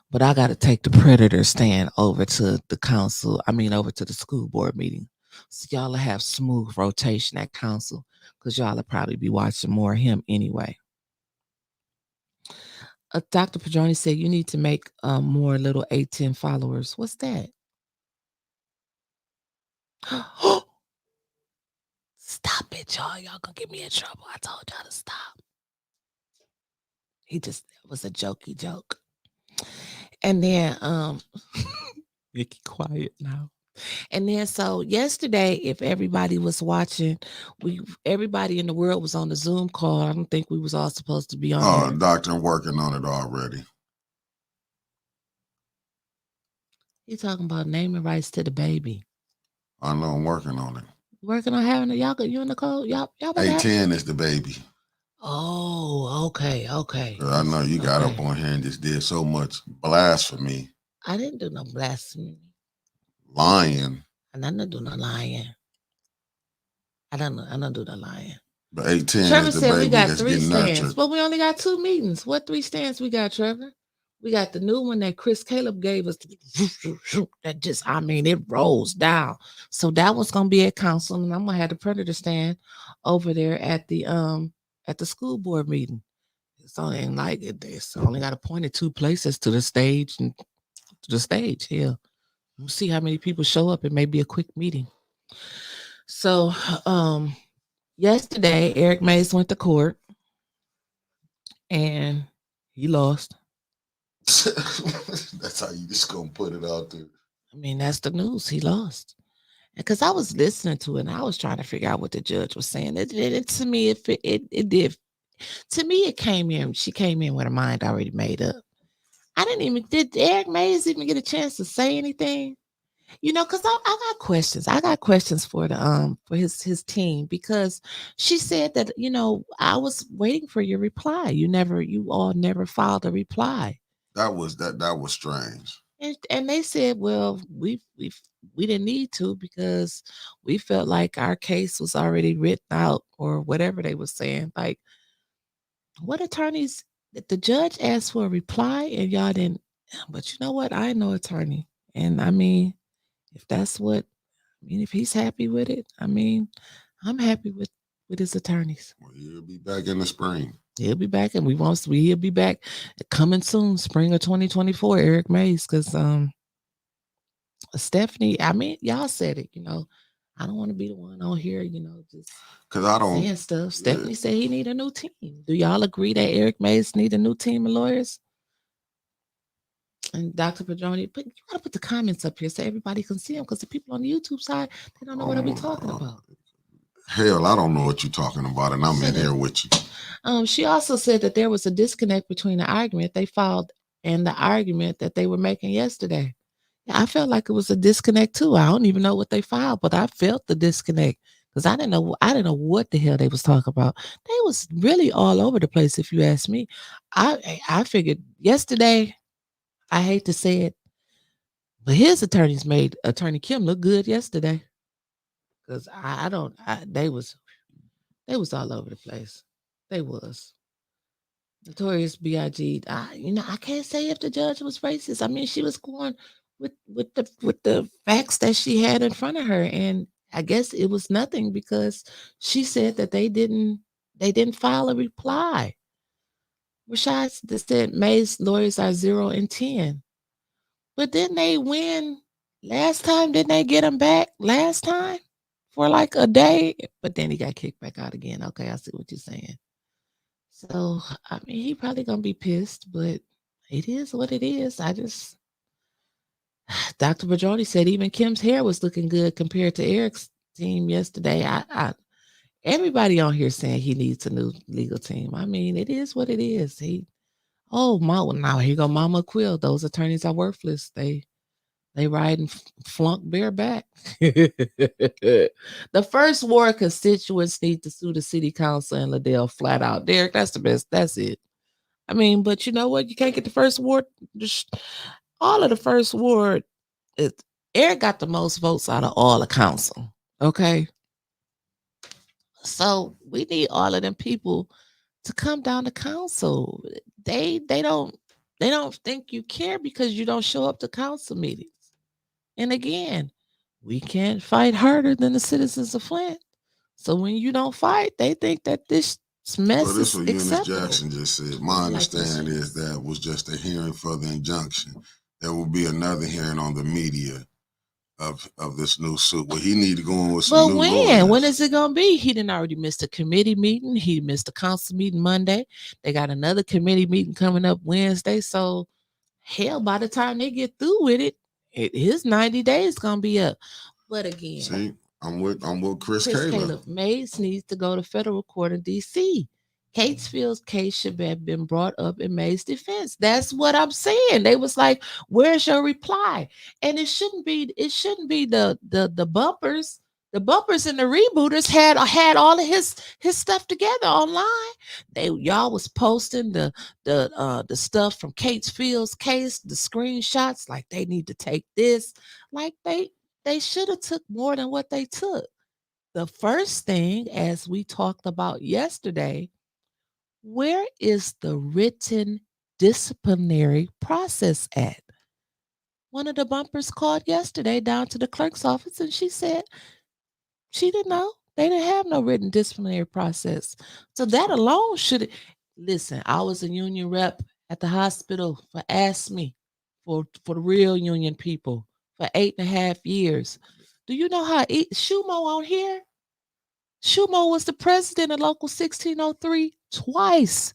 But I got to take the predator stand over to the council. Over to the school board meeting. So y'all will have smooth rotation at council because y'all will probably be watching more of him anyway. Dr. Padroni said you need to make more little 18 followers. What's that? Stop it, y'all. Y'all gonna get me in trouble. I told y'all to stop. That was a jokey joke. And then Mickey quiet now. And then so yesterday, if everybody was watching, everybody in the world was on the Zoom call. I don't think we was all supposed to be on. Oh, doctor working on it already. He's talking about naming rights to the baby. I know, I'm working on it. Working on having you and Nicole, y'all 18 is the baby. Oh, okay. I know you got up on here and just did so much blasphemy. I didn't do no blasphemy. Lying. And I didn't do no lying. I don't do no lying. But 18 Trevor is the said baby we got that's 3 getting stands, nurtured. but we only got 2 meetings. What 3 stands we got, Trevor? We got the new one that Chris Caleb gave us. That just, it rolls down. So that one's gonna be at council, and I'm gonna have the predator stand over there at the school board meeting. It's only it's only got appointed 2 places to the stage and to the stage. Here, we'll see how many people show up. It may be a quick meeting. So yesterday Eric Mays went to court and he lost. That's how you just gonna put it out there. That's the news. He lost. Because I was listening to it and I was trying to figure out what the judge was saying. It to me, it did. To me, it came in. She came in with her mind already made up. Did Eric Mays even get a chance to say anything? Because I got questions. I got questions for the for his team, because she said that, I was waiting for your reply. You all never filed a reply. That was strange. And they said, well, we didn't need to because we felt like our case was already written out or whatever they were saying. Like, what attorneys? The judge asked for a reply and y'all didn't. But you know what? I ain't no attorney, and if that's what if he's happy with it, I'm happy with his attorneys. Well, he'll be back in the spring. He'll be back, and he'll be back coming soon, spring of 2024. Eric Mays, because Stephanie, y'all said it. I don't want to be the one on here, just because I don't saying stuff. Stephanie said he need a new team. Do y'all agree that Eric Mays need a new team of lawyers? And Dr. Padroni, but you gotta put the comments up here so everybody can see them, because the people on the YouTube side, they don't know what are we talking about. Hell, I don't know what you're talking about, and I'm in here with you. She also said that there was a disconnect between the argument. They filed and the argument that they were making yesterday. I felt like it was a disconnect too. I don't even know what they filed, but I felt the disconnect because I didn't know what the hell they was talking about. They was really all over the place, if you ask me. I figured yesterday, I hate to say it, but his attorneys made Attorney Kim look good yesterday. Because they was all over the place. They was. Notorious B.I.G. I can't say if the judge was racist. I mean, she was going with the facts that she had in front of her, and I guess it was nothing because she said that they didn't file a reply. Rashad said May's lawyers are 0 and 10, but didn't they win last time? Didn't they get him back last time for like a day? But then he got kicked back out again. Okay, I see what you're saying. So, I mean, he probably gonna be pissed, but it is what it is. Dr. Bajordi said even Kim's hair was looking good compared to Eric's team yesterday. Everybody on here saying he needs a new legal team. I mean, it is what it is. Now here go Mama Quill. Those attorneys are worthless. They ride and flunk bareback. The first ward constituents need to sue the city council and Liddell flat out. Derek, that's the best. That's it. I mean, but you know what? You can't get the first ward. All of the first ward, Eric got the most votes out of all the council. Okay. So we need all of them people to come down to council. They don't think you care because you don't show up to council meetings. And again, we can't fight harder than the citizens of Flint. So when you don't fight, they think that this mess this is what Eunice acceptable. Jackson just said. My understanding is that was just a hearing for the injunction. There will be another hearing on the media of this new suit. Well, he need to go in with some new lawyers. When is it gonna be? He didn't already missed a committee meeting. He missed a council meeting Monday. They got another committee meeting coming up Wednesday. So hell, by the time they get through with it, his 90 days gonna be up. But again, see, I'm with Chris Caleb. Mays needs to go to federal court in DC. Catesfield's case should have been brought up in May's defense. That's what I'm saying. They was like, "Where's your reply?" And it shouldn't be the bumpers. The bumpers and the rebooters had all of his stuff together online. Y'all was posting the stuff from Catesfield's case, the screenshots. Like they need to take this. Like they should have took more than what they took. The first thing, as we talked about yesterday, where is the written disciplinary process at? One of the bumpers called yesterday down to the clerk's office and she said she didn't know. They didn't have no written disciplinary process. So that alone should listen. I was a union rep at the hospital for Ask Me for the real union people for 8.5 years. Do you know how Shumo on here? Shumo was the president of Local 1603 twice.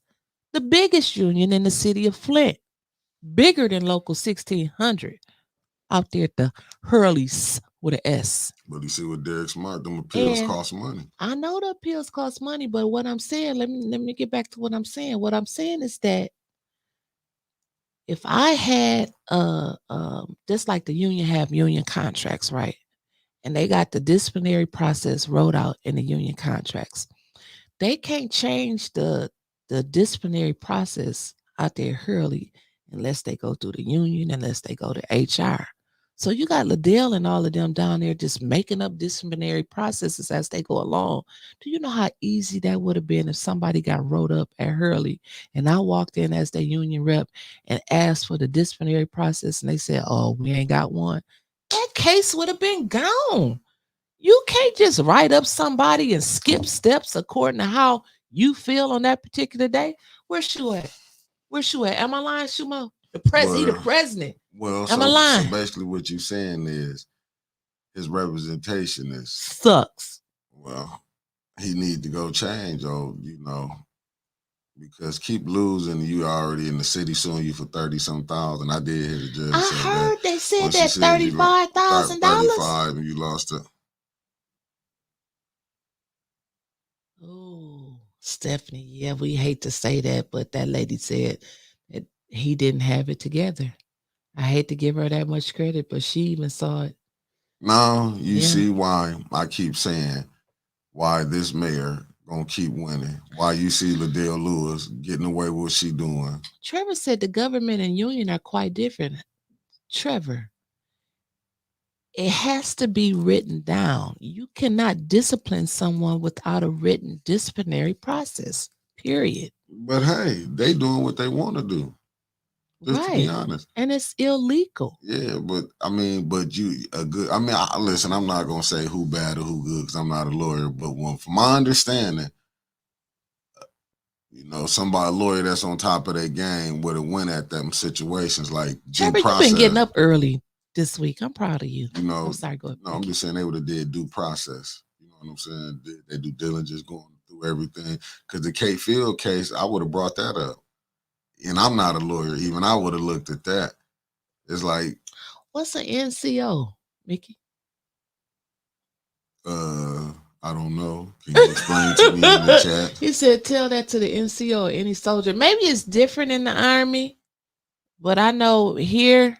The biggest union in the city of Flint. Bigger than Local 1600. Out there at the Hurleys with an S. But you see what Derek Smart, them appeals cost money. I know the appeals cost money, but what I'm saying, let me get back to what I'm saying. What I'm saying is that if I had just like the union have union contracts, right? And they got the disciplinary process wrote out in the union contracts. They can't change the disciplinary process out there Hurley unless they go through the union, unless they go to HR. So you got Liddell and all of them down there just making up disciplinary processes as they go along. Do you know how easy that would have been if somebody got wrote up at Hurley and I walked in as their union rep and asked for the disciplinary process and they said, "Oh, we ain't got one." That case would have been gone. You can't just write up somebody and skip steps according to how you feel on that particular day. Where's Shu at? Am I lying, Shumo? The president. Well, am I lying? So basically what you're saying is his representation sucks. Well, he need to go change, because keep losing. You already in the city suing you for 30-some thousand. I did hear the judge. I heard they said that $35,000. 35, and you lost it. Oh, Stephanie, yeah, we hate to say that, but that lady said he didn't have it together. I hate to give her that much credit, but she even saw it. Now you see why I keep saying why this mayor gonna keep winning. Why you see Liddell Lewis getting away with what she doing. Trevor said the government and union are quite different. Trevor, it has to be written down. You cannot discipline someone without a written disciplinary process, period. But hey, they doing what they want to do. Just to be honest. And it's illegal. Yeah, but you a good. Listen. I'm not gonna say who bad or who good because I'm not a lawyer. But from my understanding, somebody a lawyer that's on top of their game would have went at them situations like Trevor, you've been getting up early this week. I'm proud of you. I'm sorry, go ahead. No, I'm just saying they would have did due process. You know what I'm saying? They due diligence going through everything. Because the Kate Field case, I would have brought that up. And I'm not a lawyer. Even I would have looked at that. It's like, what's an NCO, Mickey? I don't know. Can you explain to me in the chat? He said, tell that to the NCO or any soldier. Maybe it's different in the Army, but I know here,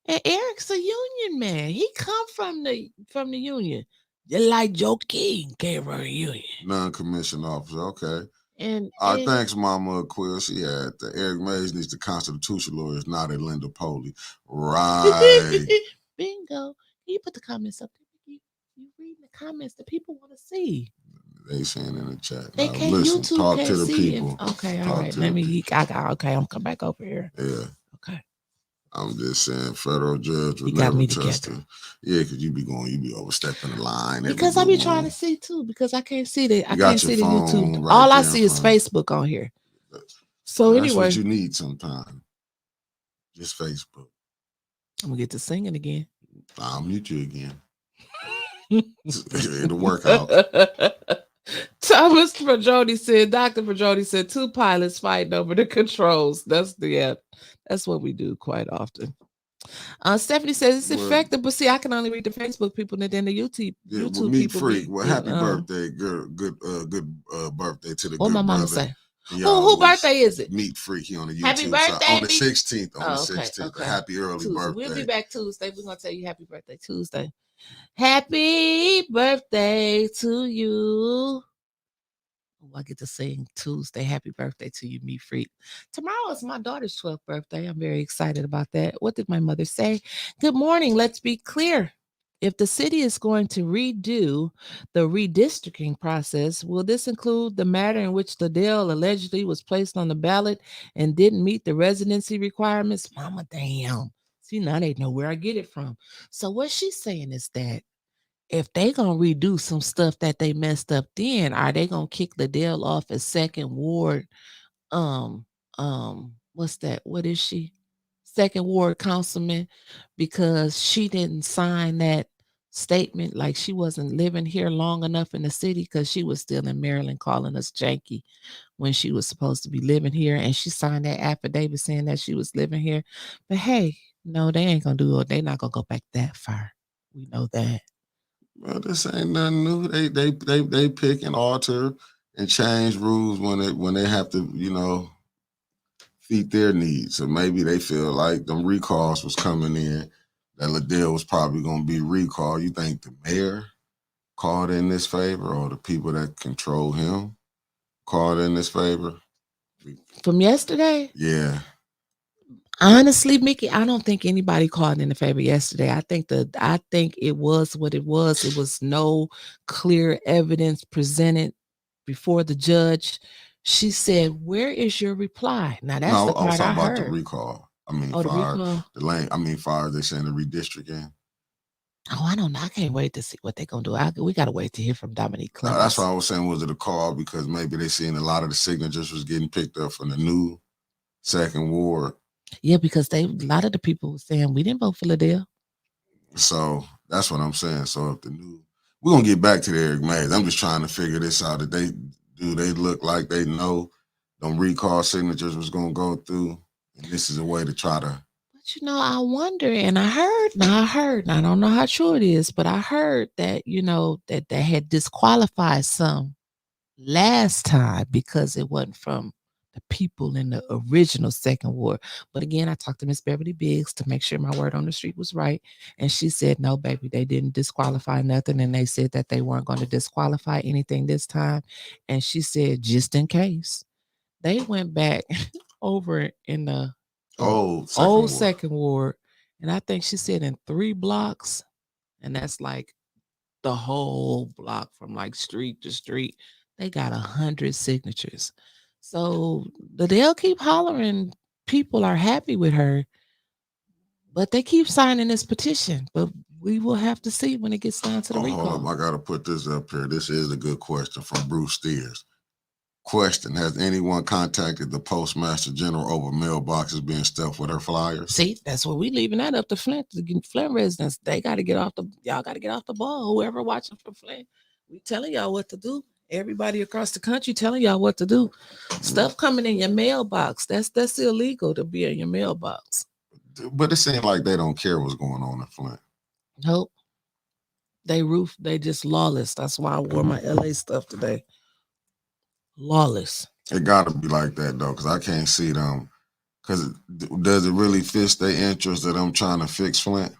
and Eric's a union man. He come from the union. Just like Joe King came from the union. Non-commissioned officer, okay. And thanks, Mama Quill. She had Eric Mays needs the constitutional lawyers, not a Linda Poley. Right. Bingo. Can you put the comments up there? You reading the comments that people want to see. They saying in the chat. They can't. Listen, YouTube talk can't to the see people. Okay, all right. Let me. Okay, I'm come back over here. Yeah. Okay. I'm just saying, federal judge would never trust her. Yeah, because you be overstepping the line. Because I be trying to see too. Because I can't see the. I can't see the YouTube. Right, all I see is Facebook on here. So that's anyway, what you need sometimes. Just Facebook. I'm gonna get to singing again. I'll mute you again. It'll work out. Thomas Perjodi said, Dr. Perjodi said, 2 pilots fighting over the controls. That's what we do quite often. Stephanie says it's effective, but see, I can only read the Facebook people and then the YouTube people. Freak. Well, happy birthday, good birthday to the what good my mama brother. say? Who birthday is it? Meet Freak. He on the YouTube. Happy birthday on the 16th. On the 16th. Okay. Happy early Tuesday. birthday. We'll be back Tuesday. We're gonna tell you happy birthday Tuesday. Happy birthday to you. I get to sing Tuesday. Happy birthday to you, Me Freak. Tomorrow is my daughter's 12th birthday. I'm very excited about that. What did my mother say? Good morning. Let's be clear. If the city is going to redo the redistricting process, will this include the matter in which Liddell allegedly was placed on the ballot and didn't meet the residency requirements? Mama, damn. See, now they know where I get it from. So what she's saying is that if they gonna redo some stuff that they messed up, then are they gonna kick Liddell off as 2nd Ward? What's that? What is she? 2nd Ward councilman, because she didn't sign that statement, like she wasn't living here long enough in the city, because she was still in Maryland calling us janky when she was supposed to be living here, and she signed that affidavit saying that she was living here. But hey, no, they ain't gonna do it. They're not gonna go back that far. We know that. Well, this ain't nothing new. They pick and alter and change rules when they have to, feed their needs. So maybe they feel like them recalls was coming in, that Liddell was probably going to be recalled. You think the mayor called in this favor, or the people that control him called in this favor? From yesterday? Yeah. Honestly, Mickey, I don't think anybody called in the favor yesterday. I think it was what it was. It was no clear evidence presented before the judge. She said, "Where is your reply?" Now that's the part I heard. About the recall. Recall. They're saying the redistricting. Oh, I don't know. I can't wait to see what they're gonna do. We gotta wait to hear from Dominique Clemens. That's why I was saying, was it a call because maybe they seen a lot of the signatures was getting picked up from the new 2nd Ward. Yeah, because a lot of the people were saying we didn't vote for Liddell. So that's what I'm saying. So if we're gonna get back to the Eric Mays. I'm just trying to figure this out. That they look like they know them recall signatures was gonna go through, and this is a way to try to. But I wonder, and I heard, and I don't know how true it is, but I heard that that they had disqualified some last time because it wasn't from the people in the original second ward. But again, I talked to Miss Beverly Biggs to make sure my word on the street was right. And she said, no, baby, they didn't disqualify nothing. And they said that they weren't going to disqualify anything this time. And she said, just in case, they went back over in the old second ward. And I think she said in 3 blocks. And that's like the whole block from like street to street. They got 100 signatures. So they'll keep hollering. People are happy with her, but they keep signing this petition. But we will have to see when it gets down to the recall. Hold up, I got to put this up here. This is a good question from Bruce Steers. Question: has anyone contacted the Postmaster General over mailboxes being stuffed with her flyers? See, that's what we leaving that up to Flint. The Flint residents, they got to get off y'all got to get off the ball. Whoever watching for Flint, we telling y'all what to do. Everybody across the country telling y'all what to do. Stuff coming in your mailbox. That's illegal to be in your mailbox. But it seems like they don't care what's going on in Flint. Nope. They just lawless. That's why I wore my LA stuff today. Lawless. It gotta be like that though, because I can't see them. Because does it really fit their interest that I'm trying to fix Flint?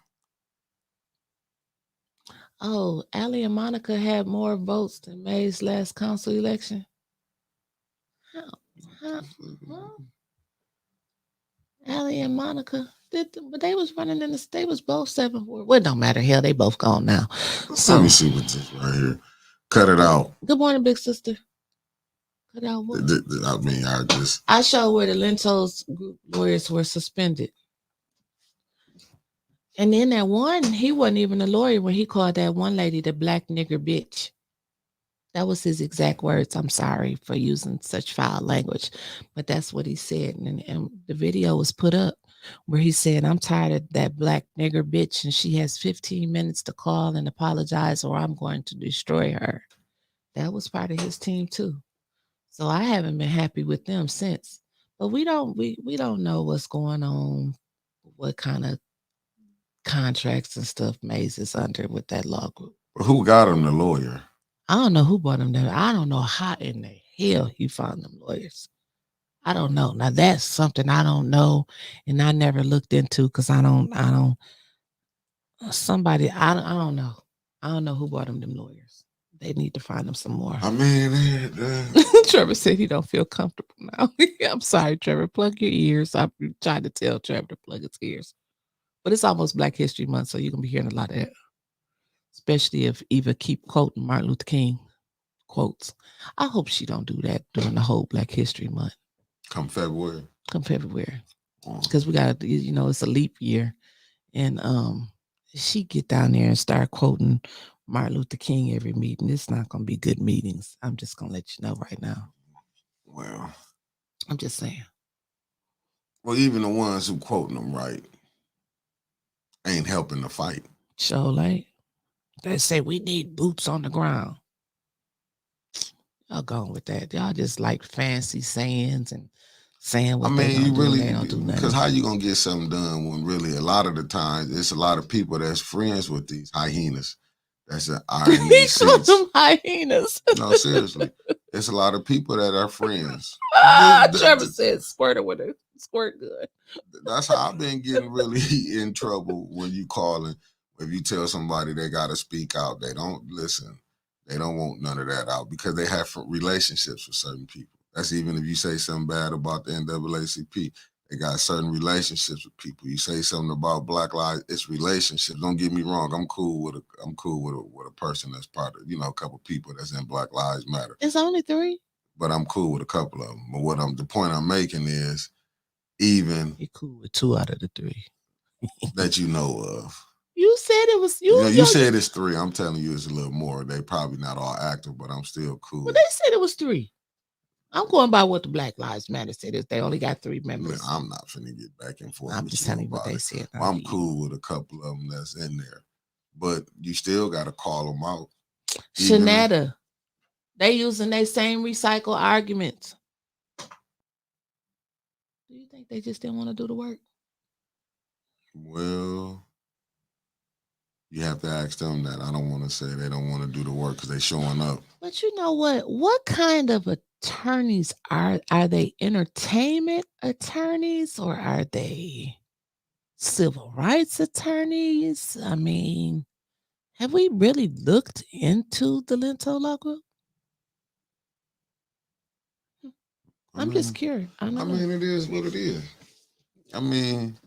Oh, Allie and Monica had more votes than May's last council election. How? Allie and Monica but they was running in they was both 7 ward. Well, it don't matter. Hell, they both gone now. So let me see what this right here. Cut it out. Good morning, big sister. Cut out what? I showed where the Lentos group lawyers were suspended. And then that one, he wasn't even a lawyer when he called that one lady the black nigger bitch. That was his exact words. I'm sorry for using such foul language, but that's what he said. And the video was put up where he said, I'm tired of that black nigger bitch, and she has 15 minutes to call and apologize or I'm going to destroy her. That was part of his team too. So I haven't been happy with them since. But we don't know what's going on, what kind of contracts and stuff Mays is under with that law group. Who got him the lawyer? I don't know who brought him there. I don't know how in the hell he found them lawyers. I don't know. Now that's something I don't know, and I never looked into because I don't know. I don't know who brought him them lawyers. They need to find them some more. I mean, Trevor said he don't feel comfortable now. I'm sorry, Trevor. Plug your ears. I tried to tell Trevor to plug his ears. But it's almost Black History Month, so you're going to be hearing a lot of that. Especially if Eva keep quoting Martin Luther King quotes. I hope she don't do that during the whole Black History Month. Come February. Because we got, it's a leap year. And she get down there and start quoting Martin Luther King every meeting. It's not going to be good meetings. I'm just going to let you know right now. Well. I'm just saying. Well, even the ones who quoting them right ain't helping the fight. So like, they say we need boots on the ground. Y'all going with that. Y'all just like fancy sayings and saying what they don't do. They don't do nothing. Because how you going to get something done when really a lot of the times it's a lot of people that's friends with these hyenas. That's an iron in the seats. Them hyenas. No, seriously. It's a lot of people that are friends. Trevor said squirt with a squirt gun. That's how I've been getting really in trouble when you calling. If you tell somebody they got to speak out, they don't listen. They don't want none of that out because they have relationships with certain people. That's even if you say something bad about the NAACP. They got certain relationships with people. You say something about Black Lives, it's relationships. Don't get me wrong. I'm cool with a person that's part of, a couple people that's in Black Lives Matter. It's only 3. But I'm cool with a couple of them. But the point I'm making is even you're cool with 2 out of the 3 that you know of. You said it was you. You said it's 3. I'm telling you, it's a little more. They probably not all active, but I'm still cool. Well, they said it was 3. I'm going by what the Black Lives Matter said. They only got 3 members. Man, I'm not finna get back and forth. I'm just telling you what they said. Well, I'm cool with a couple of them that's in there, but you still got to call them out. Shanetta, they using their same recycle arguments. Do you think they just didn't want to do the work? Well, you have to ask them that. I don't want to say they don't want to do the work because they showing up. But you know what? What kind of a attorneys are they entertainment attorneys or are they civil rights attorneys? I mean, have we really looked into the Lento Law Group? I'm just curious. I mean, it is what it is. I mean,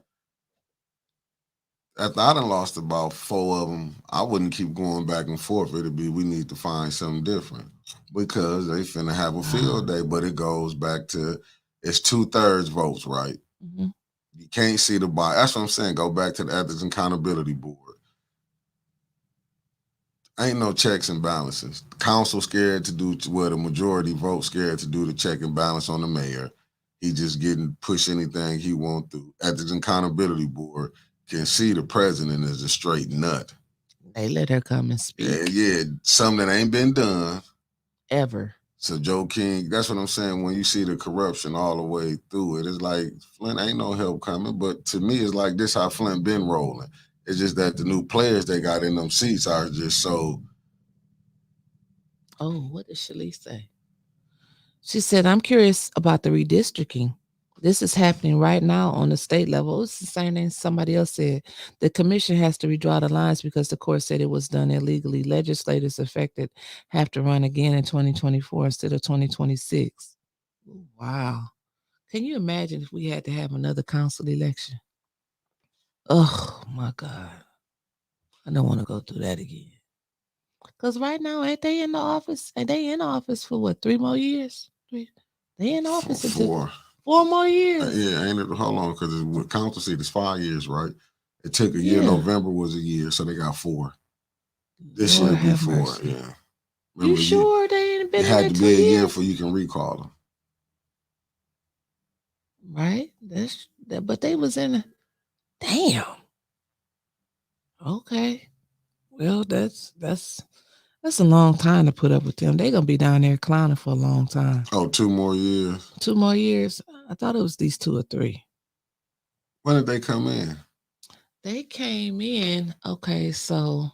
after I done lost about 4 of them, I wouldn't keep going back and forth. It'd be, we need to find something different because they finna have a field day, but it goes back to, it's 2/3 votes, right? Mm-hmm. You can't see the bias. That's what I'm saying. Go back to the Ethics and Accountability Board. Ain't no checks and balances. The council scared to do, the majority vote scared to do the check and balance on the mayor. He just getting push anything he want through. Ethics and Accountability Board can see the president is a straight nut. They let her come and speak. Yeah, something that ain't been done. Ever. So Joe King, that's what I'm saying. When you see the corruption all the way through it, it's like Flint ain't no help coming. But to me, it's like this how Flint been rolling. It's just that the new players they got in them seats are just so. Oh, what did Shalice say? She said, I'm curious about the redistricting. This is happening right now on the state level. It's the same thing somebody else said. The commission has to redraw the lines because the court said it was done illegally. Legislators affected have to run again in 2024 instead of 2026. Wow. Can you imagine if we had to have another council election? Oh, my God. I don't want to go through that again. Because right now, ain't they in the office? And they in the office for what, 3 more years? They in office for 4 more years. Yeah, ain't it? Hold on, because with council seat, it's 5 years, right? It took a year. November was a year, so they got 4. This year be 4. Mercy. Yeah. Remember, you sure they ain't been? It had to be a year for you can recall them. Right. But they was in. Damn. Okay. Well, that's a long time to put up with them. They're gonna be down there clowning for a long time. Oh, 2 more years. 2 more years. I thought it was these 2 or 3. When did they come in? They came in. Okay, so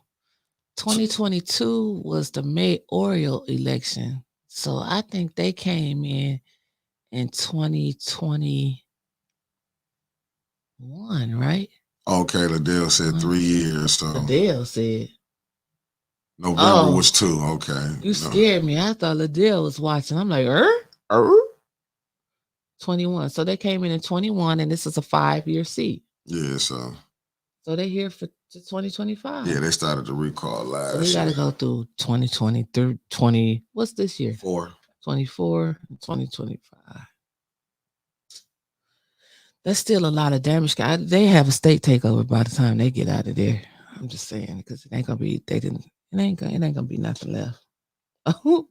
2022 was the mayoral election. So I think they came in 2021, right? Okay, Liddell said 3 years. So Liddell said November was 2. Okay. You scared me. I thought Liddell was watching. I'm like, 21. So they came in 21, and this is a 5-year seat. Yeah, so they're here for 2025. Yeah, they started to recall last year. So we got to go through 2020 through 20. What's this year? 4. 24 and 2025. That's still a lot of damage. They have a state takeover by the time they get out of there. I'm just saying, because it ain't gonna be. It ain't gonna be nothing left.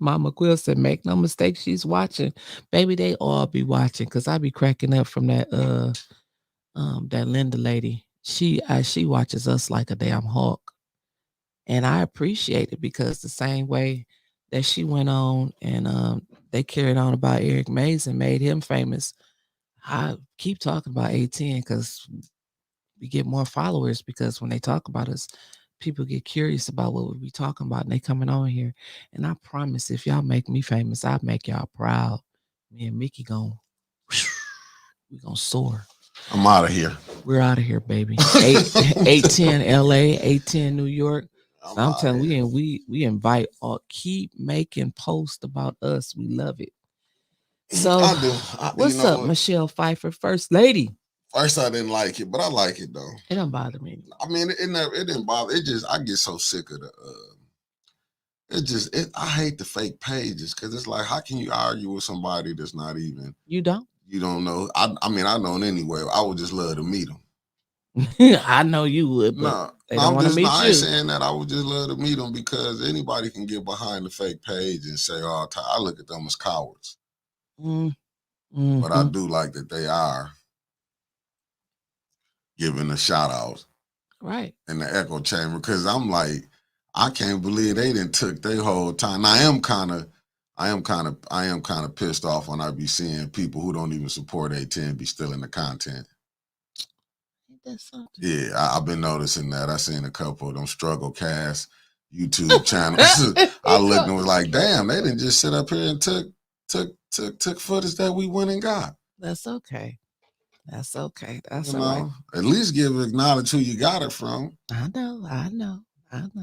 Mama Quill said, "Make no mistake, she's watching. Baby, they all be watching, because I be cracking up from that that Linda lady. She watches us like a damn hawk, and I appreciate it, because the same way that she went on and they carried on about Eric Mays and made him famous. I keep talking about A10 because we get more followers, because when they talk about us, people get curious about what we be talking about, and they coming on here. And I promise, if y'all make me famous, I'll make y'all proud. Me and Mickey we gonna soar. I'm out of here. We're out of here, baby. 810 LA, 810 New York. I'm telling you, we invite all. Keep making posts about us. We love it. So I do. What's up, Michelle Pfeiffer, First Lady? First, I didn't like it, but I like it though. It don't bother me. I mean, it didn't bother. It just, I get so sick of the. I hate the fake pages, because it's like, how can you argue with somebody that's not even? You don't know. I mean, I know anyway. I would just love to meet them. I know you would, but they don't want to meet you. I ain't saying that. I would just love to meet them, because anybody can get behind the fake page and say, "Oh, I look at them as cowards." Mm-hmm. But I do like that they are giving a shout out, right, in the echo chamber, because I'm like, I can't believe they didn't took their whole time. Now, I am kind of pissed off when I be seeing people who don't even support A10 be stealing the content. That's something. Yeah, I've been noticing that. I seen a couple of them struggle cast YouTube channels. I looked and was like, damn, they didn't just sit up here and took took footage that we went and got. That's okay. That's okay. That's You all know, right. at least acknowledge who you got it from. I know.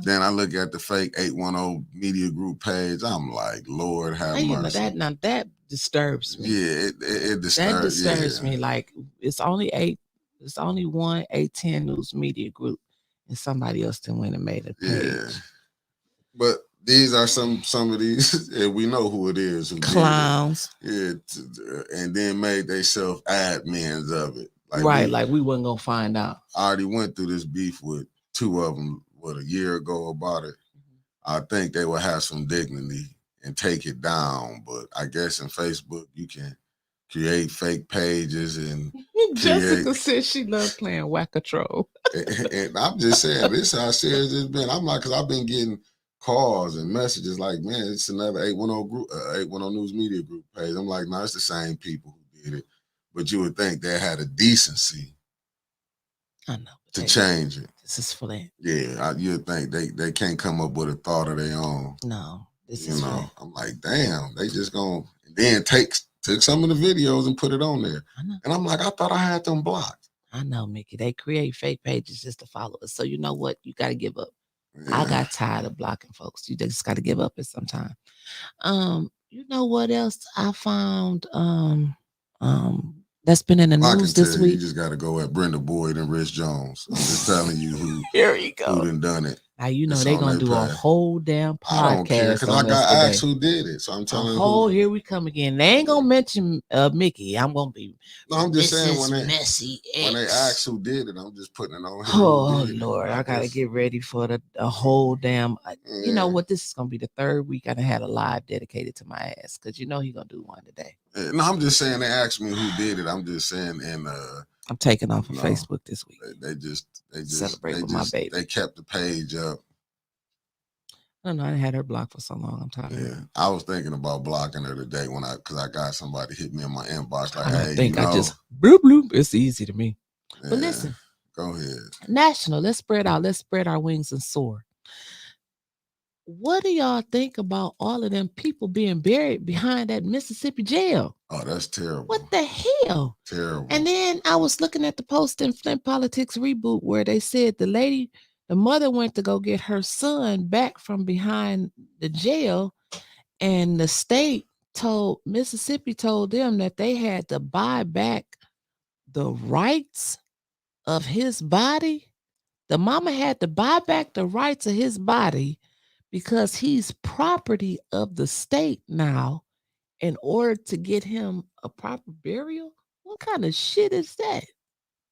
Then I look at the fake 810 media group page. I'm like, Lord have mercy. You know that disturbs me. Yeah, it disturbs. That disturbs me. Like it's only 1 810 News Media Group, and somebody else then went and made a page. Yeah, but these are some of these, and we know who it is. Who clowns. Yeah, and then made themselves admins of it. Like we wasn't gonna find out. I already went through this beef with 2 of them, a year ago about it. I think they will have some dignity and take it down, but I guess in Facebook you can create fake pages and Jessica said she loves playing whack-a-troll. and I'm just saying, this is how serious it's been. I'm like, because I've been getting calls and messages like, man, it's another 810 group, 810 News Media Group page. I'm like, no, it's the same people who did it, but you would think they had a decency. I know to change it. This is Flint. Yeah, you'd think they can't come up with a thought of their own. No, this is Flint. I'm like, damn, they just gonna then took some of the videos and put it on there. I know. And I'm like, I thought I had them blocked. I know, Mickey. They create fake pages just to follow us. So you know what? You got to give up. Yeah. I got tired of blocking folks. You just got to give up at some time. You know what else I found? That's been in the news this week. You just got to go at Brenda Boyd and Rich Jones. I'm just telling you who. Here you go. Who done it? Now you know they're gonna do a whole damn podcast. I don't care because I got asked who did it, so I'm telling you. Oh, here we come again. They ain't gonna mention Mickey. I'm gonna be. No, I'm just saying when they ask who did it, I'm just putting it on. Oh Lord, I gotta get ready for the whole damn. You know what? This is gonna be the 3rd week I done had a live dedicated to my ass because you know he gonna do one today. No, I'm just saying they asked me who did it. I'm just saying and. I'm taking off of Facebook this week. They just celebrate with my baby. They kept the page up. I don't know. I had her blocked for so long. I'm tired. Yeah, I was thinking about blocking her today because I got somebody hit me in my inbox like, I think I just bloop bloop. It's easy to me. Yeah, but listen, go ahead. National. Let's spread out. Let's spread our wings and soar. What do y'all think about all of them people being buried behind that Mississippi jail? Oh, that's terrible. What the hell? Terrible. And then I was looking at the post in Flint Politics Reboot where they said the mother went to go get her son back from behind the jail, and the Mississippi told them that they had to buy back the rights of his body. The mama had to buy back the rights of his body because he's property of the state now in order to get him a proper burial. What kind of shit is that?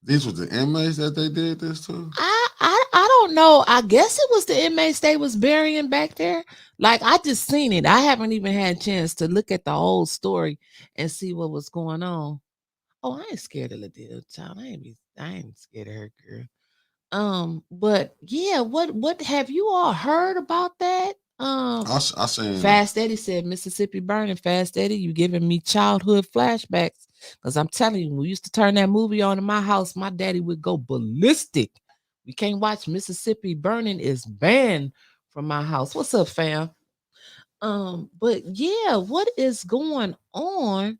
These were the inmates that they did this to? I don't know. I guess it was the inmates they was burying back there. Like, I just seen it. I haven't even had a chance to look at the whole story and see what was going on. Oh, I ain't scared of Ladilla, child. I ain't scared of her, girl. But yeah, what have you all heard about that? I seen Fast Eddie said Mississippi burning. Fast Eddie, you giving me childhood flashbacks. Because I'm telling you, we used to turn that movie on in my house. My daddy would go ballistic. We can't watch Mississippi burning is banned from my house. What's up, fam? But yeah, what is going on?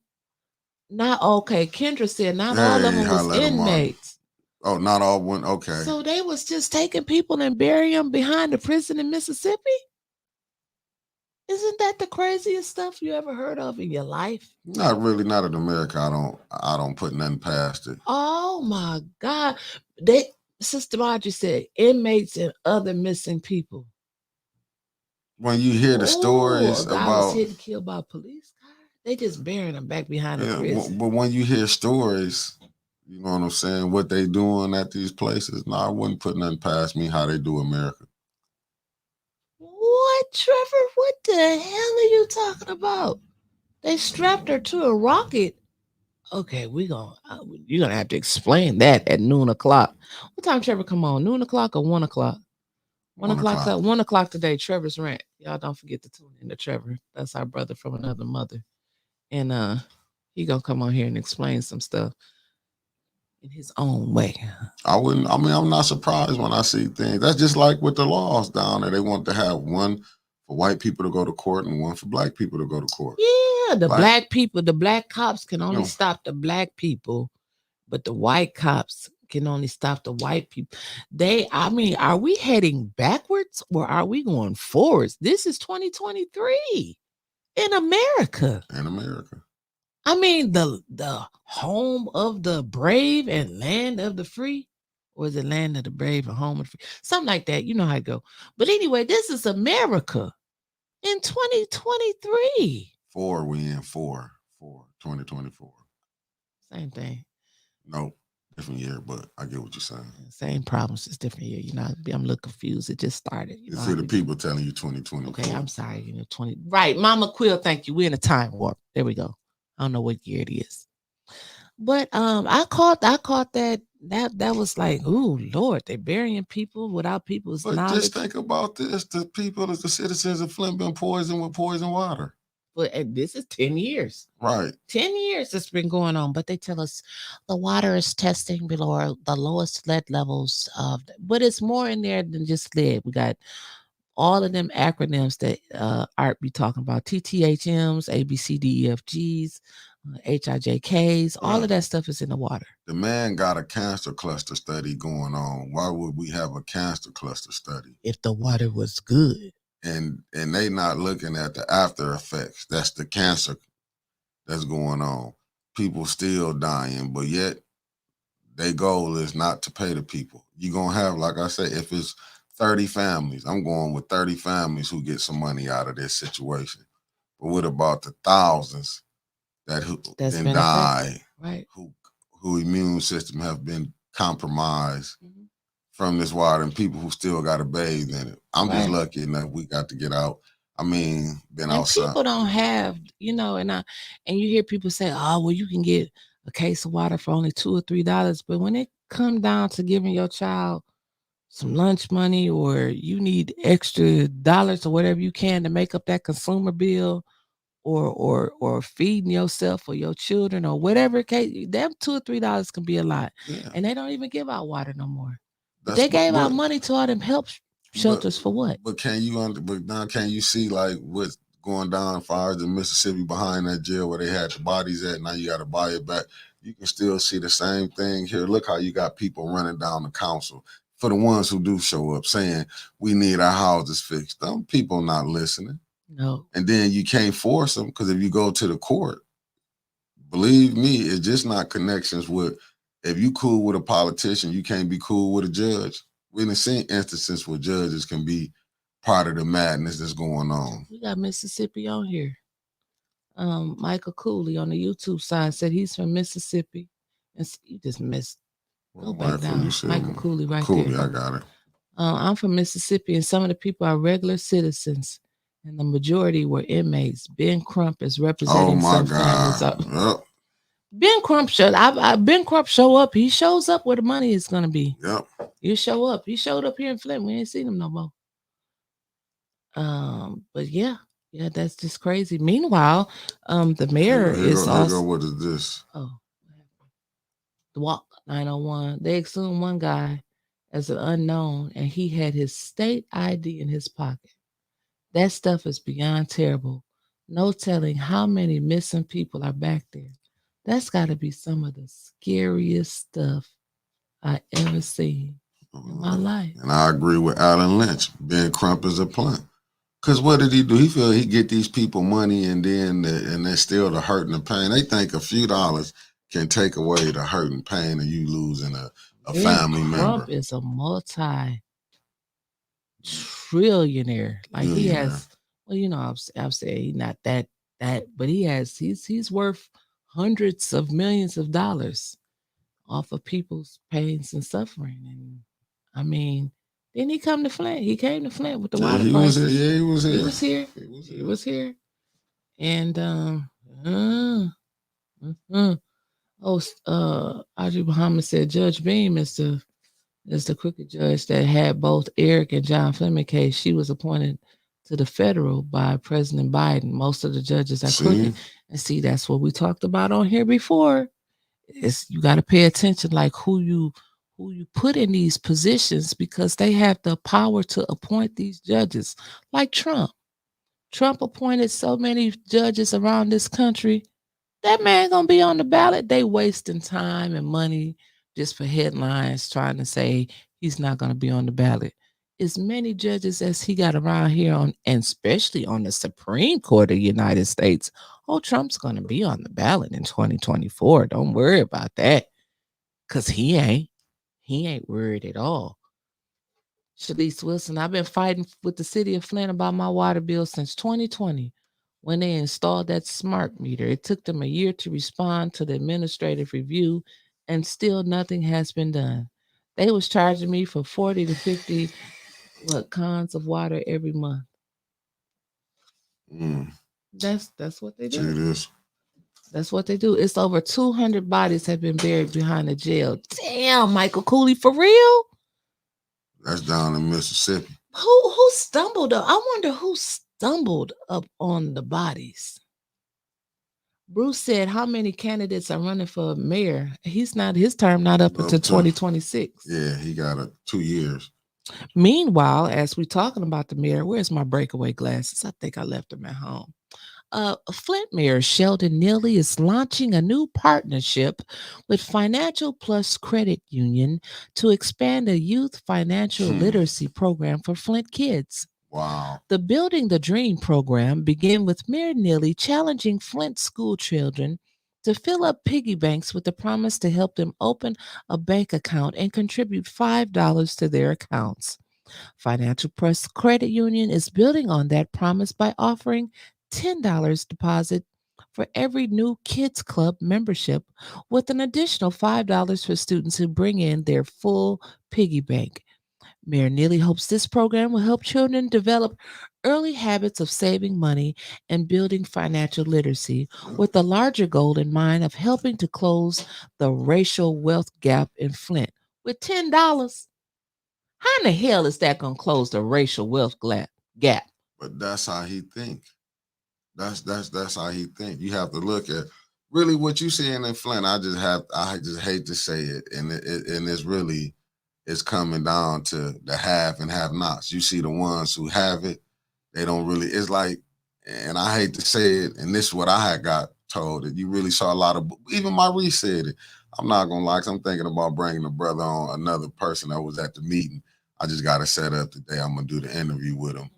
Not okay. Kendra said not all of them was inmates. Oh, not all one. Okay. So they was just taking people and burying them behind the prison in Mississippi? Isn't that the craziest stuff you ever heard of in your life? Not really. Not in America. I don't put nothing past it. Oh my God. Sister Margie said inmates and other missing people. When you hear the stories about was hit and killed by police, they just burying them back behind the prison. But when you hear stories, you know what I'm saying, what they doing at these places, no, I wouldn't put nothing past me how they do America. What, Trevor? What the hell are you talking about? They strapped her to a rocket. Okay, you're gonna have to explain that at noon o'clock. What time Trevor come on? Noon o'clock or 1 o'clock? 1 o'clock. 1 o'clock today. Trevor's rant. Y'all don't forget to tune in to Trevor. That's our brother from another mother, and he gonna come on here and explain some stuff in his own way. I'm not surprised when I see things. That's just like with the laws down there. They want to have one for white people to go to court and one for black people to go to court. Yeah, the black people, the black cops can only stop the black people, but the white cops can only stop the white people. Are we heading backwards or are we going forwards? This is 2023 in America. I mean, the home of the brave and land of the free. Or is it land of the brave and home of the free? Something like that. You know how it go. But anyway, this is America in 2023. We in 2024. Same thing. No, different year, but I get what you're saying. Same problems, it's different year. You know, I'm a little confused. It just started. You see the people telling you 2024. Okay, I'm sorry. 20. Right, Mama Quill. Thank you. We're in a time warp. There we go. I don't know what year it is, but I caught that was like, ooh, Lord, they're burying people without people's knowledge. Just think about this: the people, the citizens of Flint, been poisoned with poison water. But this is 10 years. Right. 10 years it's been going on, but they tell us the water is testing below the lowest lead levels but it's more in there than just lead. We got all of them acronyms that Art be talking about: TTHMs, ABCDEFGs, HIJKs, all of that stuff is in the water. The man got a cancer cluster study going on. Why would we have a cancer cluster study if the water was good? And they not looking at the after effects. That's the cancer that's going on. People still dying, but yet their goal is not to pay the people. You're going to have, like I said, if it's 30 families, I'm going with 30 families who get some money out of this situation. But what about the thousands that's been died, right? Who immune system have been compromised from this water, and people who still got to bathe in it. I'm just lucky enough we got to get out. I mean, been outside. People don't have, and you hear people say, oh, well, you can get a case of water for only $2 or $3. But when it come down to giving your child some lunch money, or you need extra dollars or whatever you can to make up that consumer bill, or feeding yourself or your children or whatever case, them $2 or $3 can be a lot. Yeah. And they don't even give out water no more. They gave out money to all them help shelters for what? But now can you see like what's going down as far as in Mississippi behind that jail where they had the bodies at? Now you got to buy it back. You can still see the same thing here. Look how you got people running down the council for the ones who do show up saying we need our houses fixed. Them people not listening. No. And then you can't force them, because if you go to the court, believe me, it's just not connections with. If you cool with a politician, you can't be cool with a judge. We done seen instances where judges can be part of the madness that's going on. We got Mississippi on here. Michael Cooley on the YouTube side said he's from Mississippi. And you just missed. Go back down. Michael Cooley right there. I got it. I'm from Mississippi, and some of the people are regular citizens, and the majority were inmates. Ben Crump is representing some families. Yep. Ben Crump Ben Crump show up. He shows up where the money is gonna be. Yep. You show up. He showed up here in Flint. We ain't seen him no more. But yeah, that's just crazy. Meanwhile, the mayor is also. What is this? Oh, the walk 901. They exhumed one guy as an unknown, and he had his state ID in his pocket. That stuff is beyond terrible. No telling how many missing people are back there. That's got to be some of the scariest stuff I ever seen in my life. And I agree with Alan Lynch. Ben Crump is a plant. Because what did he do? He feel he get these people money, and they're still the hurt and the pain. They think a few dollars can take away the hurt and pain of you losing a family member. Crump is a multi-trillionaire. Like he has, well, I've said he's not that, but he's worth hundreds of millions of dollars off of people's pains and suffering. And I mean, didn't he come to Flint? He came to Flint with the water crisis. He was here. He was here. And Audrey Muhammad said Judge Beam is the crooked judge that had both Eric and John Fleming case. She was appointed to the federal by President Biden. Most of the judges are crooked. And see, that's what we talked about on here before. You got to pay attention, like who you put in these positions, because they have the power to appoint these judges, like Trump. Trump appointed so many judges around this country. That man gonna be on the ballot. They wasting time and money just for headlines trying to say he's not gonna be on the ballot. As many judges as he got around here on, and especially on the Supreme Court of the United States. Oh, Trump's gonna be on the ballot in 2024. Don't worry about that. Cause he ain't worried at all. Shalice Wilson, I've been fighting with the city of Flint about my water bill since 2020 when they installed that smart meter. It took them a year to respond to the administrative review, and still nothing has been done. They was charging me for 40 to 50 cans of water every month. That's what they do. That's what they do. It's over 200 bodies have been buried behind the jail. Damn, Michael Cooley, for real? That's down in Mississippi. Who stumbled up? I wonder who stumbled up on the bodies. Bruce said, how many candidates are running for mayor? His term not up until 2026. Yeah, he got 2 years. Meanwhile, as we're talking about the mayor, where's my breakaway glasses? I think I left them at home. Flint Mayor Sheldon Neely is launching a new partnership with Financial Plus Credit Union to expand a youth financial literacy program for Flint kids. Wow. The Building the Dream program began with Mayor Neely challenging Flint school children to fill up piggy banks with the promise to help them open a bank account and contribute $5 to their accounts. Financial Plus Credit Union is building on that promise by offering $10 deposit for every new Kids Club membership, with an additional $5 for students who bring in their full piggy bank. Mayor Neely hopes this program will help children develop early habits of saving money and building financial literacy, with the larger goal in mind of helping to close the racial wealth gap in Flint. With $10, how in the hell is that going to close the racial wealth gap? But that's how he think. That's how he think. You have to look at really what you seeing in Flint. I just hate to say it, and it's really it's coming down to the have and have nots. You see the ones who have it, they don't really. It's like, and I hate to say it, and this is what I had got told, that you really saw a lot of. Even Maurice said it. I'm not gonna lie, 'cause I'm thinking about bringing a brother on, another person that was at the meeting. I just got to set up today. I'm gonna do the interview with him.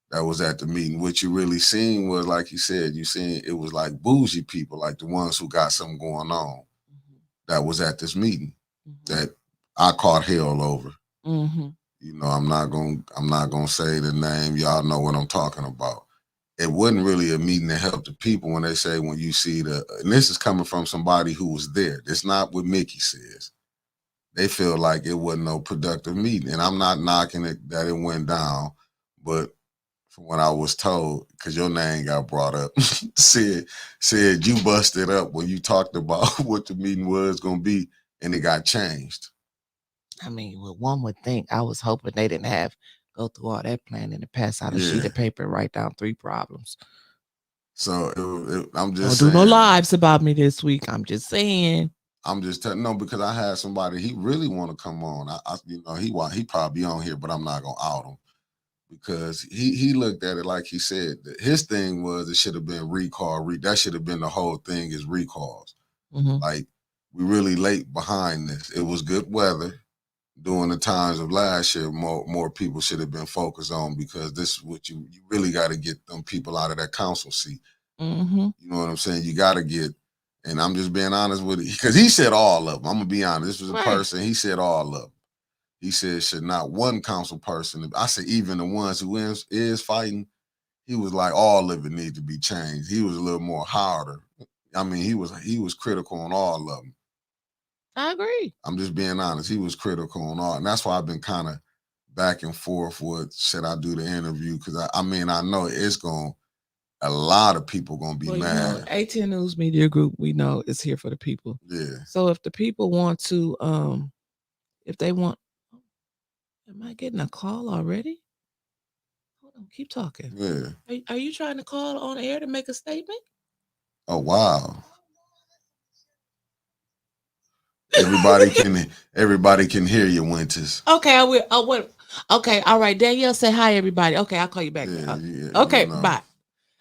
That was at the meeting. What you really seen was, like you said, you seen it was like bougie people, like the ones who got something going on, that was at this meeting that I caught hell over. You know, I'm not gonna say the name. Y'all know what I'm talking about. It wasn't really a meeting to help the people. When they say, when you see and this is coming from somebody who was there. It's not what Mickey says. They feel like it wasn't no productive meeting, and I'm not knocking it that it went down, but from what I was told, because your name got brought up, said you busted up when you talked about what the meeting was going to be, and it got changed. I mean, well, one would think. I was hoping they didn't go through all that planning to pass out a sheet of paper and write down 3 problems. So I'm just don't do no lives about me this week. I'm just saying. I'm just telling, no, because I had somebody, he really want to come on. He probably on here, but I'm not gonna out him. Because he looked at it like he said, his thing was it should have been recall. That should have been the whole thing, is recalls. Like, we really late behind this. It was good weather during the times of last year. More people should have been focused on, because this is what you really got to get them people out of that council seat. You know what I'm saying? You got to get, and I'm just being honest with it, because he said all of them. I'm gonna be honest. This was a person. He said all of them. He said, should not one council person, I said even the ones who is fighting, he was like, all of it need to be changed. He was a little more harder. I mean, he was critical on all of them. I agree. I'm just being honest. He was critical on all, and that's why I've been kind of back and forth with, should I do the interview? Because I know a lot of people going to be mad. ATN News Media Group, we know, is here for the people. Yeah. So if the people want to, if they want, am I getting a call already? Hold on, keep talking. Yeah. Are you trying to call on air to make a statement? Oh, wow. Everybody can hear you, Winters. Okay, I will. Okay, all right. Danielle, say hi, everybody. Okay, I'll call you back. Yeah, okay, bye.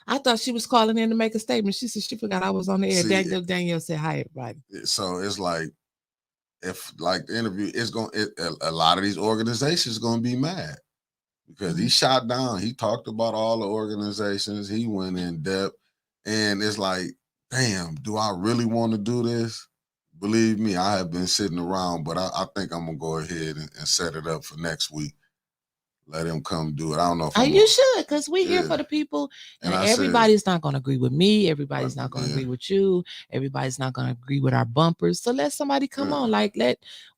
I thought she was calling in to make a statement. She said she forgot I was on the air. See, Danielle said, hi, everybody. So it's like, if like the interview is a lot of these organizations going to be mad because he shot down. He talked about all the organizations. He went in depth, and it's like, damn, do I really want to do this? Believe me, I have been sitting around, but I think I'm gonna go ahead and set it up for next week. Let him come do it. I don't know if you should, because we're here for the people, and everybody's not going to agree with me. Everybody's not going to agree with you. Everybody's not going to agree with our bumpers. So let somebody come on.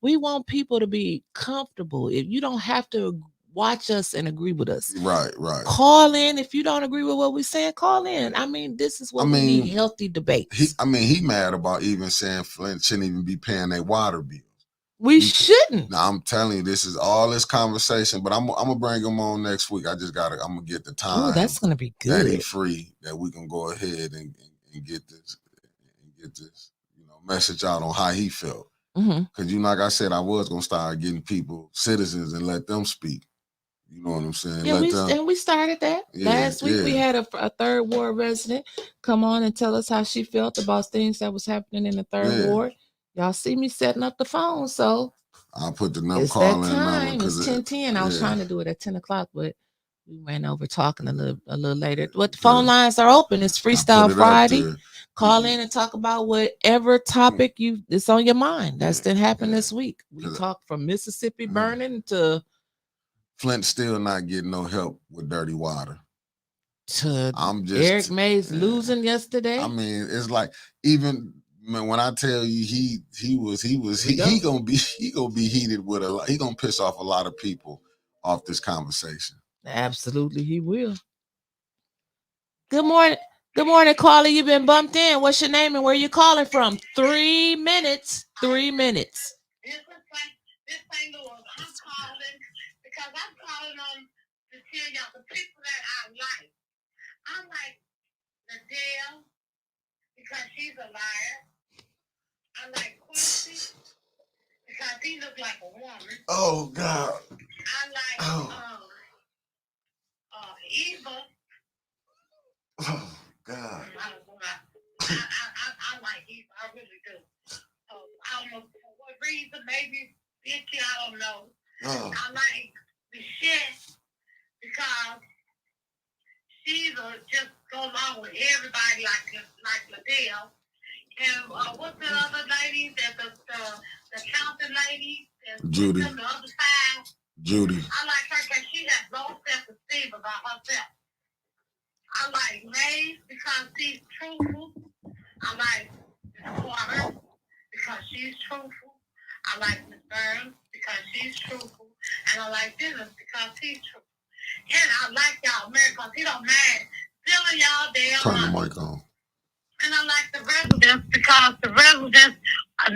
We want people to be comfortable. If you don't have to watch us and agree with us. Right. Call in. If you don't agree with what we're saying, call in. I mean, this is what we need, healthy debates. He mad about even saying Flint shouldn't even be paying their water bill. We shouldn't. Now I'm telling you, this is all this conversation, but I'm gonna bring him on next week. I'm gonna get the time. Oh, that's gonna be good. That he's free, that we can go ahead and get this message out on how he felt. Because like I said, I was gonna start getting people, citizens, and let them speak. You know what I'm saying? Yeah, we started that last week. We had a third ward resident come on and tell us how she felt about things that was happening in the third ward. Y'all see me setting up the phone, so I'll put the number. It's that time. It's 10:10. I was trying to do it at 10 o'clock, but we ran over talking a little later. But the phone lines are open. It's Freestyle Friday. Call in and talk about whatever topic it's on your mind. That's been happening this week. We talked from Mississippi burning to Flint still not getting no help with dirty water. Eric Mays losing yesterday. I mean, it's like, even when I tell you he gonna be heated with a lot. He gonna piss off a lot of people off this conversation. Absolutely, he will. Good morning, caller. You've been bumped in. What's your name and where you calling from? 3 minutes. 3 minutes. This ain't Louis. I'm calling because I'm calling on to tell y'all the people that I like. I like Adele because she's a liar. I like Quincy because he looks like a woman. Oh God. I like Eva. Oh God. I like Eva. I really do. I don't know for what reason. Maybe bitchy. I don't know. I like Michelle because she's just go along with everybody like Liddell. And what's the other lady? The counting lady? Judy. On the other side. Judy. I like her because she has low self-esteem about herself. I like Maeve because she's truthful. I like Porter because she's truthful. I like Miss Burns because she's truthful. And I like Dennis because he's truthful. And I like y'all, man, because he don't mind stealing y'all damn Turn the money. mic on. And I like the residents because the residents, I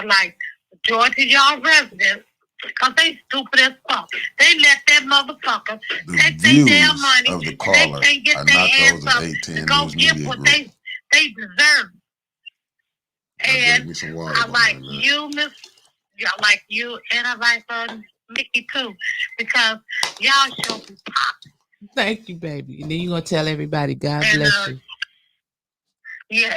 like majority of y'all residents because they stupid as fuck. They let that motherfucker take their damn money. Of the caller they can't get their ass up to go get what they deserve. And I like you, Miss. I like you, and I like Mickey too, because y'all show me pop. Thank you, baby. And then you're gonna tell everybody, God bless you. Yeah,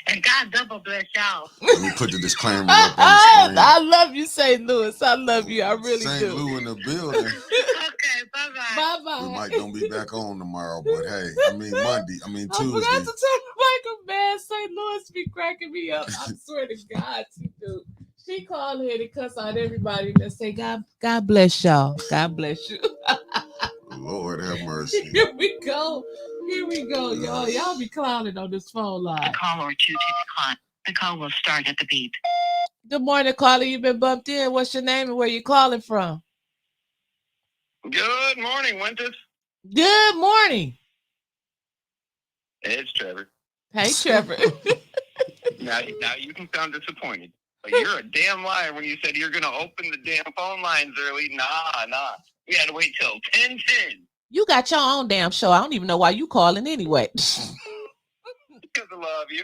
and God double bless y'all. Let me put the disclaimer up on the screen. I love you, St. Louis. I love you. I really do. St. Louis in the building. Okay, bye-bye. Bye-bye. We might don't be back on tomorrow, but hey, Tuesday. I forgot to turn the mic on, man. St. Louis be cracking me up. I swear to God, she do. She called here to cuss out everybody and say, God bless y'all. God bless you. Lord have mercy. Here we go, y'all. Y'all be clowning on this phone line. The call or two to decline. The call will start at the beep. Good morning, caller. You've been bumped in. What's your name and where you calling from? Good morning, Winters. Good morning. It's Trevor. Hey, Trevor. Now you can sound disappointed. But you're a damn liar when you said you're going to open the damn phone lines early. Nah. We had to wait till 10:10. You got your own damn show. I don't even know why you calling anyway. Because I love you.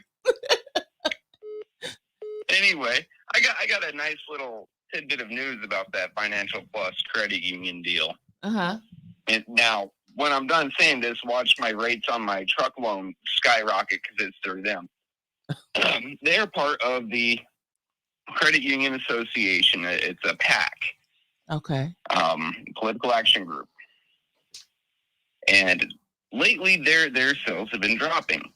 Anyway, I got a nice little tidbit of news about that Financial Plus credit union deal. Uh-huh. And now, when I'm done saying this, watch my rates on my truck loan skyrocket because it's through them. They're part of the Credit Union Association. It's a PAC. Okay. Political Action Group. And lately, their sales have been dropping.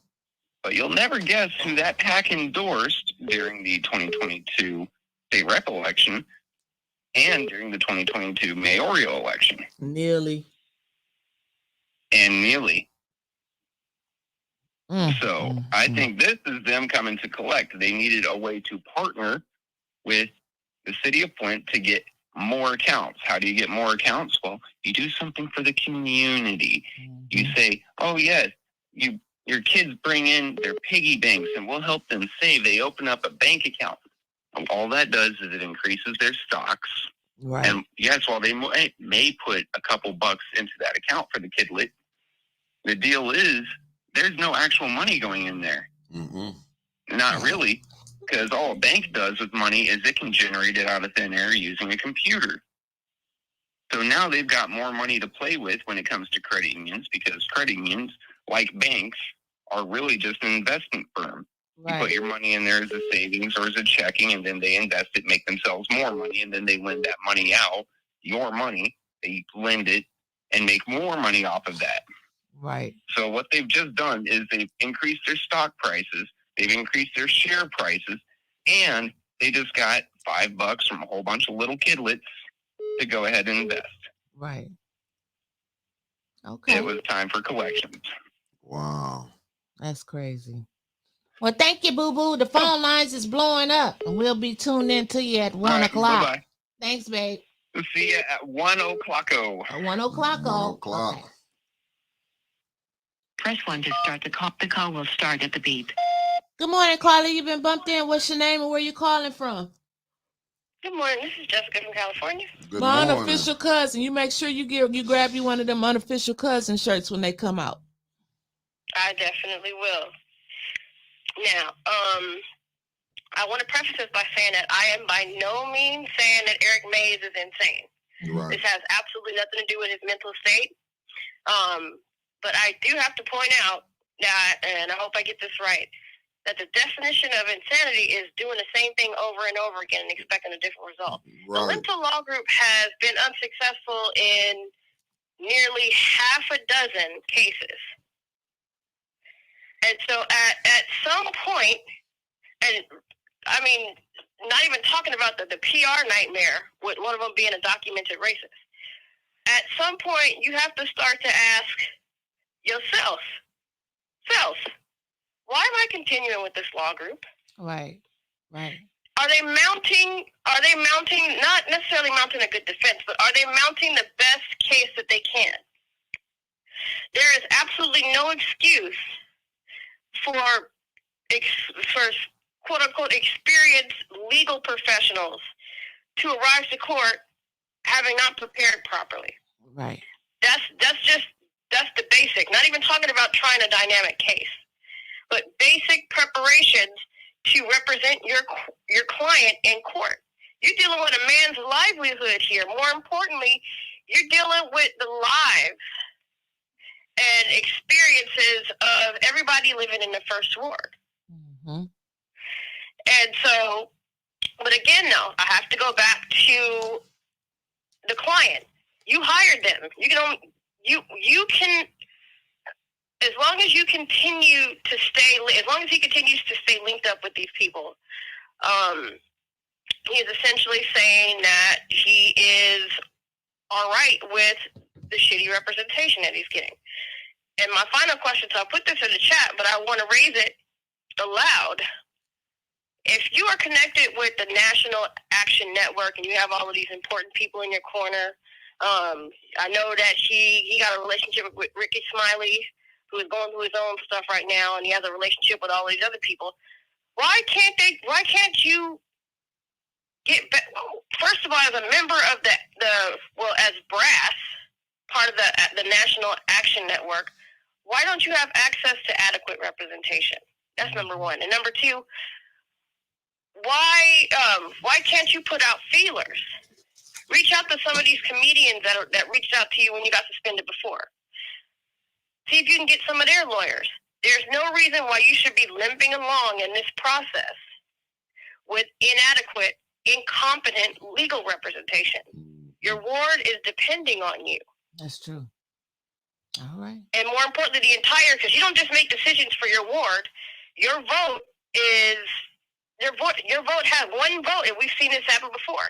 But you'll never guess who that PAC endorsed during the 2022 state rep election and during the 2022 mayoral election. Neely. So I think this is them coming to collect. They needed a way to partner with the city of Flint to get more accounts. How do you get more accounts? Well, you do something for the community. You say, oh, yes, your kids bring in their piggy banks and we'll help them save. They open up a bank account. All that does is it increases their stocks. Right. And yes, while they may put a couple bucks into that account for the kidlet, the deal is there's no actual money going in there. Not really, because all a bank does with money is it can generate it out of thin air using a computer. So now they've got more money to play with when it comes to credit unions, because credit unions, like banks, are really just an investment firm. Right. You put your money in there as a savings or as a checking, and then they invest it, make themselves more money, and then they lend that money out, your money, they lend it, and make more money off of that. Right. So what they've just done is they've increased their stock prices, they've increased their share prices, and they just got $5 from a whole bunch of little kidlets to go ahead and invest. Right. Okay. It was time for collections. Wow. That's crazy. Well, thank you, boo-boo. The phone lines is blowing up, and we'll be tuned in to you at 1 o'clock. Bye-bye. Thanks, babe. We'll see you at 1 o'clock. 1 o'clock. 1 o'clock. Okay. Press 1 to start the call. The call will start at the beep. Good morning, Carly. You've been bumped in. What's your name and where you calling from? Good morning. This is Jessica from California. Good My morning. unofficial cousin. You make sure you grab you one of them unofficial cousin shirts when they come out. I definitely will. Now, I want to preface this by saying that I am by no means saying that Eric Mays is insane. Right. This has absolutely nothing to do with his mental state. But I do have to point out that, and I hope I get this right, that the definition of insanity is doing the same thing over and over again and expecting a different result. Right. The Mental Law Group has been unsuccessful in nearly half a dozen cases. And so at some point, and I mean, not even talking about the PR nightmare with one of them being a documented racist, at some point you have to start to ask yourself, why am I continuing with this law group? Right. Are they mounting, not necessarily mounting a good defense, but are they mounting the best case that they can? There is absolutely no excuse for quote unquote experienced legal professionals to arrive to court having not prepared properly. Right. That's the basic. Not even talking about trying a dynamic case, but basic preparations to represent your client in court. You're dealing with a man's livelihood here. More importantly, you're dealing with the lives and experiences of everybody living in the first ward. Mm-hmm. And so, but again, no, I have to go back to the client. You hired them. You can, as long as he continues to stay linked up with these people, he's essentially saying that he is all right with the shitty representation that he's getting. And my final question, so I'll put this in the chat, but I want to raise it aloud. If you are connected with the National Action Network and you have all of these important people in your corner, I know that he got a relationship with Ricky Smiley, who is going through his own stuff right now, and he has a relationship with all these other people. Why can't you get back? First of all, as a member of as brass, part of the National Action Network, why don't you have access to adequate representation? That's number one. And number two, why can't you put out feelers? Reach out to some of these comedians that reached out to you when you got suspended before. See if you can get some of their lawyers. There's no reason why you should be limping along in this process with inadequate, incompetent legal representation. Your ward is depending on you. That's true. All right. And more importantly, because you don't just make decisions for your ward. Your vote has one vote, and we've seen this happen before,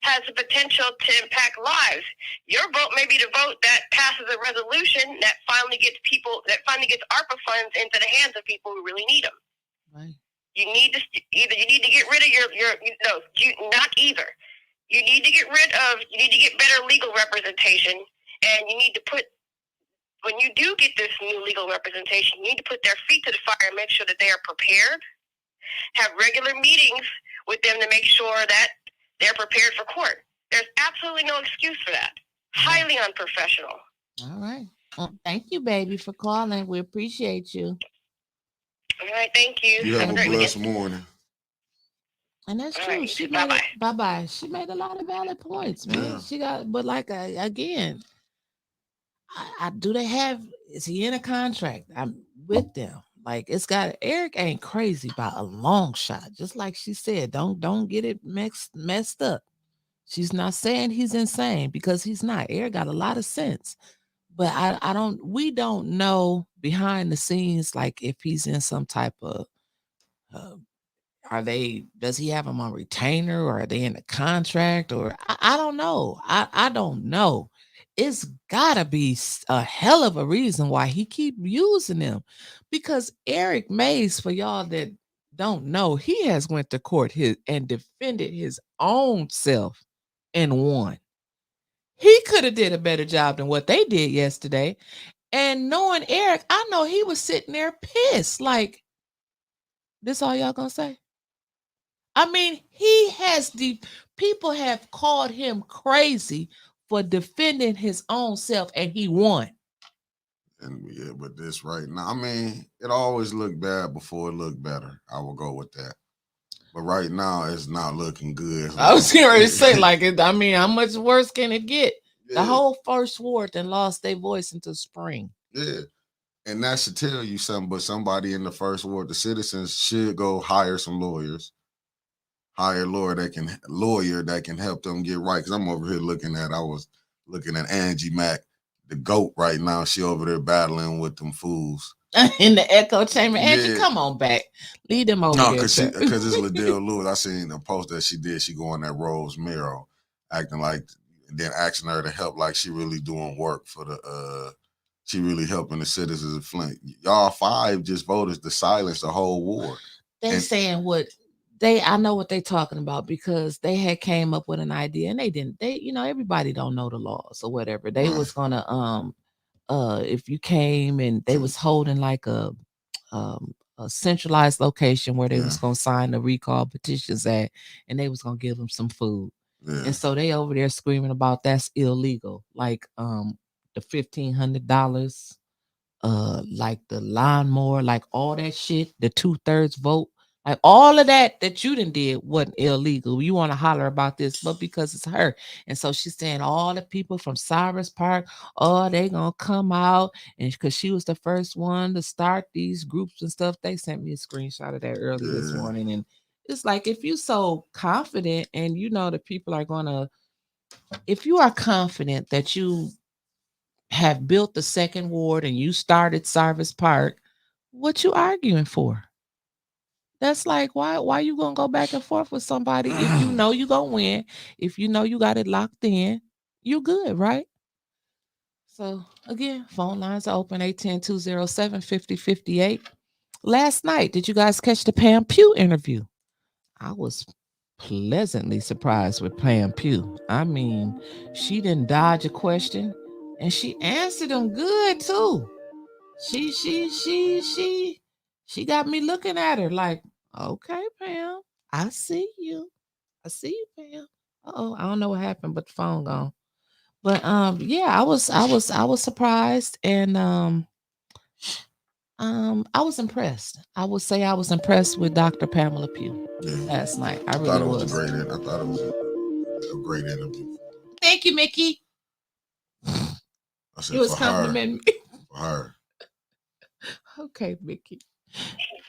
has the potential to impact lives. Your vote may be the vote that passes a resolution that finally gets ARPA funds into the hands of people who really need them. Right. You need to get rid of you need to get better legal representation, and you need to put, when you do get this new legal representation, you need to put their feet to the fire and make sure that they are prepared, have regular meetings with them to make sure that they're prepared for court. There's absolutely no excuse for that. Highly unprofessional. All right. Well, thank you, baby, for calling. We appreciate you. All right, thank you. You have a blessed morning. And that's all true. Right. She Bye-bye. Bye-bye. She made a lot of valid points, man. Yeah. Again, is he in a contract? I'm with them. Like, Eric ain't crazy by a long shot. Just like she said, don't get it messed up. She's not saying he's insane, because he's not. Eric got a lot of sense. But we don't know behind the scenes, like if he's in some type of does he have them on retainer, or are they in a contract, or I don't know. I don't know. It's gotta be a hell of a reason why he keep using them, because Eric Mays, for y'all that don't know, he has went to court and defended his own self and won. He could have did a better job than what they did yesterday. And knowing Eric, I know he was sitting there pissed. Like, this all y'all gonna say? I mean, people have called him crazy for defending his own self, and he won. And yeah, but this right now, I mean, it always looked bad before it looked better. I will go with that. But right now, it's not looking good. I was getting ready to say, how much worse can it get? Yeah. The whole first ward then lost their voice until spring. Yeah. And that should tell you something, but somebody in the first ward, the citizens should go hire some lawyers. Hire a lawyer that can help them get right. Because I'm over here I was looking at Angie Mack, the GOAT right now. She over there battling with them fools. In the echo chamber. Angie, come on back. Lead them over there. No, because it's Liddell Lewis. I seen a post that she did. She go on that Rose Miro, acting like, then asking her to help like she really doing work for she really helping the citizens of Flint. Y'all 5 just voted to silence the whole ward. They saying I know what they talking about, because they had came up with an idea, and everybody don't know the laws or whatever. They was gonna if you came and they was holding like a centralized location where they was gonna sign the recall petitions at, and they was gonna give them some food. And so they over there screaming about that's illegal, like the $1,500, like the lawnmower, like all that shit, the 2/3 vote, like all of that you done did wasn't illegal. You want to holler about this, but because it's her. And so she's saying all the people from Cyrus Park, they gonna come out, and because she was the first one to start these groups and stuff. They sent me a screenshot of that early this morning, and it's like, if you so confident, and the people are gonna, if you are confident that you have built the second ward and you started Cyrus Park, what you arguing for? That's like, why you gonna go back and forth with somebody if you know you gonna win, if you know you got it locked in, you good, right? So again, phone lines are open, 810-207-5058. Last night, did you guys catch the Pam Pugh interview? I was pleasantly surprised with Pam Pugh. I mean, she didn't dodge a question, and she answered them good too. She got me looking at her like, okay, Pam, I see you, Pam. I don't know what happened, but the phone gone. But yeah, I was surprised, and I was impressed. I would say I was impressed with Dr. Pamela Pugh last night. I really was. I thought it was a great interview. Thank you, Mickey. I said, you was complimenting me. for her. Okay, Mickey.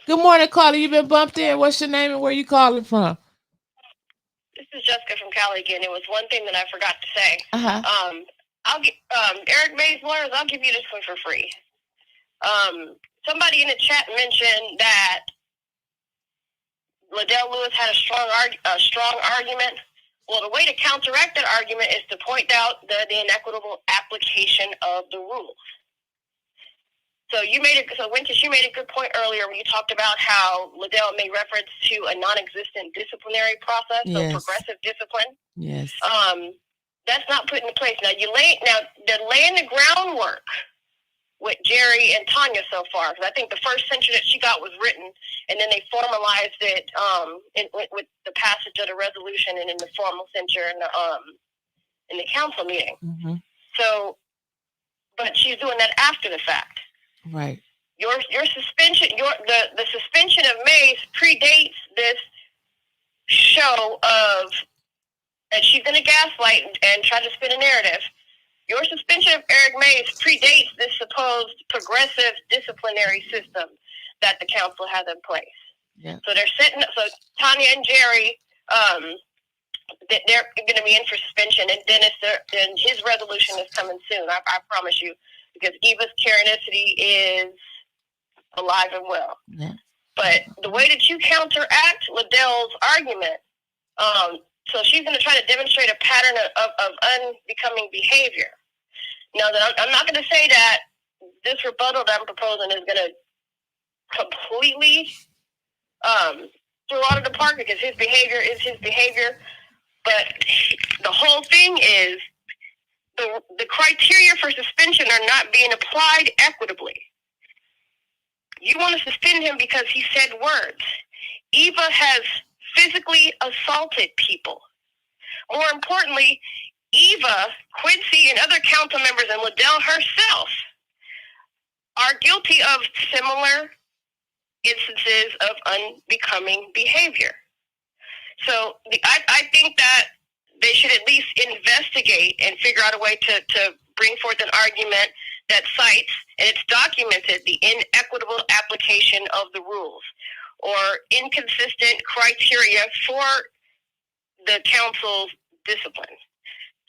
Good morning, caller. You been bumped in. What's your name and where you calling from? This is Jessica from Cali again. It was one thing that I forgot to say. Uh-huh. I'll get Eric May's lawyers. I'll give you this one for free. Somebody in the chat mentioned that Liddell Lewis had a strong argument. Well, the way to counteract that argument is to point out the inequitable application of the rules. So Winters, you made a good point earlier when you talked about how Liddell made reference to a non-existent disciplinary process, yes. So progressive discipline. Yes. That's not put into place. Now they're laying the groundwork with Jerry and Tanya so far, because I think the first censure that she got was written, and then they formalized it with the passage of the resolution and in the formal censure in the council meeting. Mm-hmm. So, but she's doing that after the fact. Right. Your suspension, the suspension of Mays predates this show of, and she's going to gaslight and try to spin a narrative. Your suspension of Eric Mays predates this supposed progressive disciplinary system that the council has in place. Yeah. So they're setting up. So Tanya and Jerry, they're going to be in for suspension, and Dennis, and his resolution is coming soon. I promise you, because Eva's Karenicity is alive and well. Yeah. But the way that you counteract Liddell's argument, so she's going to try to demonstrate a pattern of unbecoming behavior. Now, I'm not going to say that this rebuttal that I'm proposing is going to completely throw out of the park, because his behavior is his behavior. But the whole thing is the criteria for suspension are not being applied equitably. You want to suspend him because he said words. Eva has physically assaulted people. More importantly, Eva, Quincy, and other council members, and Liddell herself are guilty of similar instances of unbecoming behavior. So I think that they should at least investigate and figure out a way to bring forth an argument that cites, and it's documented, the inequitable application of the rules or inconsistent criteria for the council's discipline.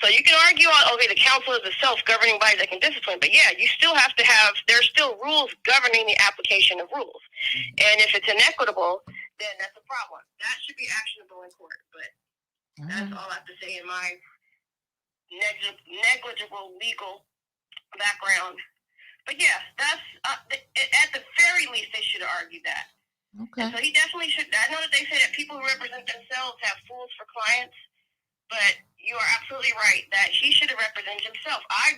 So you can argue, okay, the council is a self-governing body that can discipline, but yeah, you still have to have, there's still rules governing the application of rules. And if it's inequitable, then that's a problem. That should be actionable in court, but that's all I have to say in my negligible legal background. But yeah, that's at the very least they should argue that. Okay. And so he definitely should. I know that they say that people who represent themselves have fools for clients, but you are absolutely right that he should have represented himself. I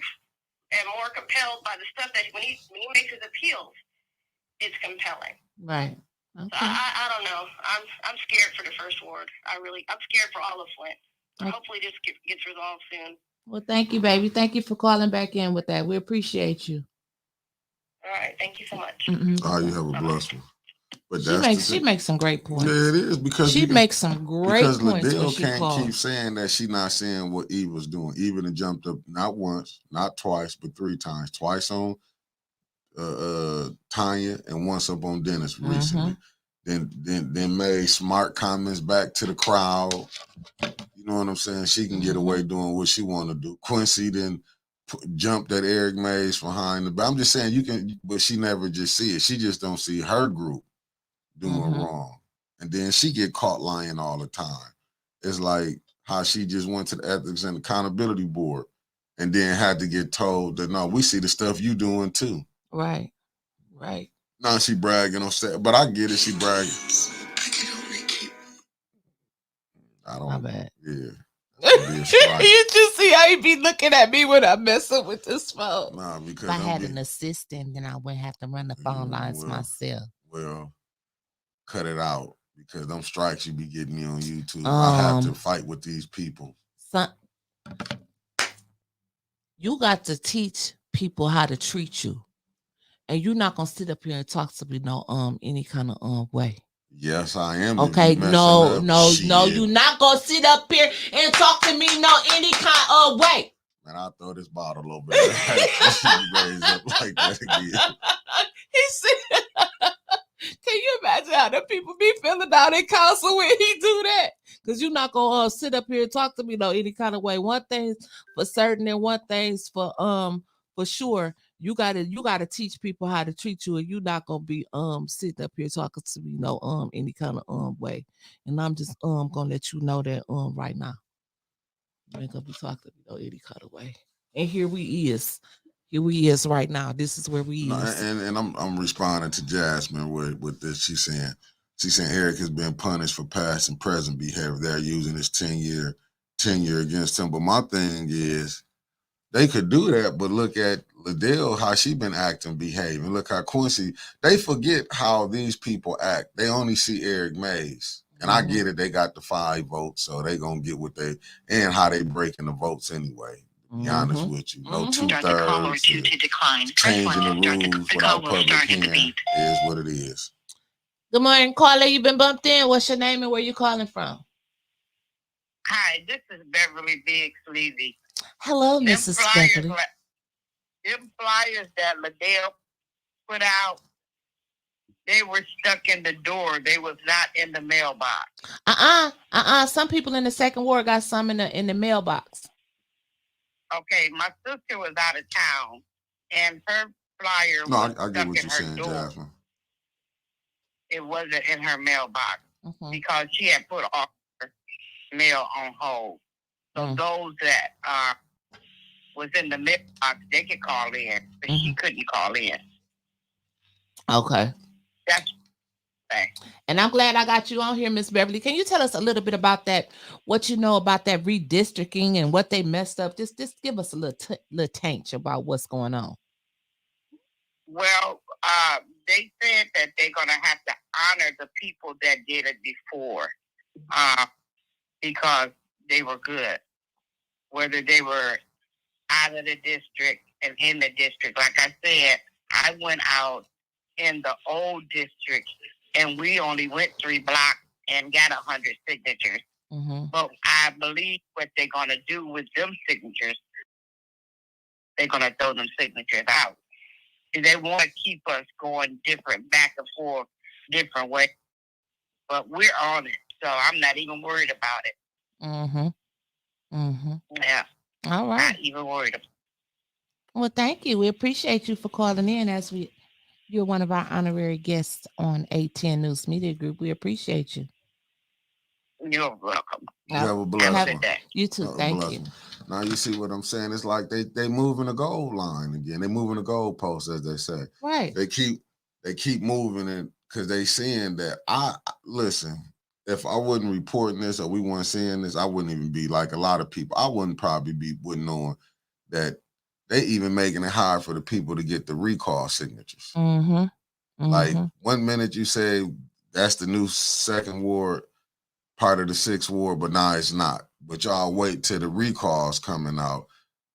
am more compelled by the stuff that when he makes his appeals, it's compelling. Right. Okay. So I don't know. I'm scared for the first ward. I'm scared for all of Flint. Okay. Hopefully this gets resolved soon. Well, thank you, baby. Thank you for calling back in with that. We appreciate you. All right. Thank you so much. Mm-hmm. Oh, you have a blessed one. But she makes some great points. Yeah, it is, because she makes some great points. Because Liddell can't keep saying that she's not saying what Eva's doing. Eva done jumped up not once, not twice, but 3 times. Twice on Tanya and once up on Dennis recently. Then made smart comments back to the crowd. You know what I'm saying? She can get away doing what she want to do. Quincy then jumped at Eric Mays behind the back. I'm just saying you can, but she never just see it. She just don't see her group doing wrong. And then she get caught lying all the time. It's like how she just went to the Ethics and Accountability Board and then had to get told that, no, we see the stuff you doing too. Right. Right. Now she bragging on set, but I get it. She bragging. I don't. My bad. Yeah. You just see how he be looking at me when I'm messing with this phone. Nah, because if I had an assistant, then I wouldn't have to run the phone lines myself. Well, cut it out, because them strikes you be getting me on YouTube. I have to fight with these people. You got to teach people how to treat you. And you're not gonna sit up here and talk to me any kind of way. Yes, I am. Okay, no, you're not gonna sit up here and talk to me any kind of way. Man, I'll throw this bottle over there. Raise up like that again. He said, can you imagine how the people be feeling down in council when he do that? Because you're not gonna sit up here and talk to me any kind of way. One thing's for certain and one thing's for sure. You gotta teach people how to treat you, and you're not gonna be sitting up here talking to me any kind of way. And I'm just gonna let you know that right now. You ain't gonna be talking to me any kind of way. And here we is. Here we is right now. This is where we is. And I'm responding to Jasmine with this. She's saying Eric has been punished for past and present behavior. They're using his 10-year tenure against him. But my thing is, they could do that, but look at Liddell, how she been acting, behaving. Look how Quincy, they forget how these people act. They only see Eric Mays. And I get it, they got the 5 votes, so they gonna get what they, and how they breaking the votes anyway. To be honest with you. No 2/3. Changing the rules without public hearing is what it is. Good morning, caller. You've been bumped in. What's your name and where you calling from? Hi, this is Beverly Big Sleazy. Hello, Mrs. Beverly. Them flyers that Liddell put out, they were stuck in the door. They was not in the mailbox. Some people in the second ward got some in the mailbox. Okay, my sister was out of town, and her flyer was I get stuck what in you're her saying, door. Jasmine. It wasn't in her mailbox because she had put all her mail on hold. So those that was in the mailbox, they could call in, but she couldn't call in. Okay. That's okay. And I'm glad I got you on here, Miss Beverly. Can you tell us a little bit about that, what you know about that redistricting and what they messed up? Just give us a little tanch about what's going on. Well, they said that they're going to have to honor the people that did it before because they were good. Whether they were out of the district and in the district. Like I said, I went out in the old district and we only went 3 blocks and got 100 signatures. But I believe what they're going to do with them signatures, they're going to throw them signatures out. They want to keep us going different, back and forth, different ways. But we're on it, so I'm not even worried about it. Yeah. All right. Not even worried about it. Well, thank you. We appreciate you for calling in you're one of our honorary guests on 810 News Media Group. We appreciate you. You're welcome. You have a blessed one. You too. Thank you. Now you see what I'm saying? It's like they moving the goal line again. They moving the goal post, as they say. Right. They keep moving it because they seeing that. Listen, if I wasn't reporting this or we weren't seeing this, I wouldn't even be like a lot of people. I wouldn't knowing that they even making it hard for the people to get the recall signatures. Like 1 minute you say that's the new 2nd ward, part of the 6th ward, but now it's not. But y'all wait till the recalls coming out.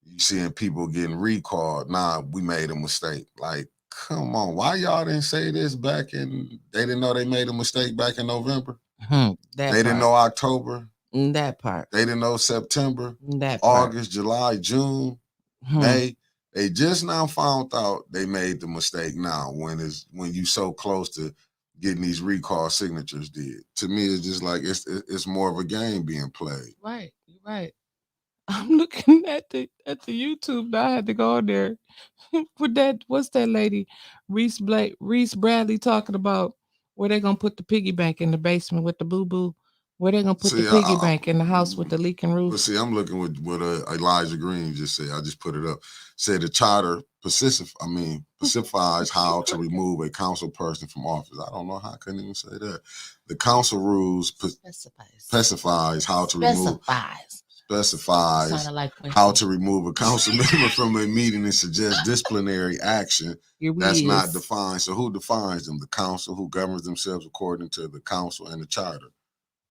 You seeing people getting recalled. Nah, we made a mistake. Like, come on. Why y'all didn't say this back in, they didn't know they made a mistake back in November? They didn't know October. That part. They didn't know September. That part. August, July, June, May. They just now found out they made the mistake now when you so close to getting these recall signatures did. To me, it's just like it's more of a game being played. Right, right. I'm looking at the YouTube now. I had to go on there with that. What's that lady, Reese Bradley, talking about where they gonna put the piggy bank in the basement with the boo boo? Where they gonna put the piggy bank in the house with the leaking roof? But see, I'm looking with what Elijah Green just said. I just put it up. Said the charter specifies how to remove a council person from office. I don't know how I couldn't even say that. The council rules specifies how to remove. Specifies how to remove a council member from a meeting and suggest disciplinary action. That's not defined. So who defines them? The council, who governs themselves according to the council and the charter.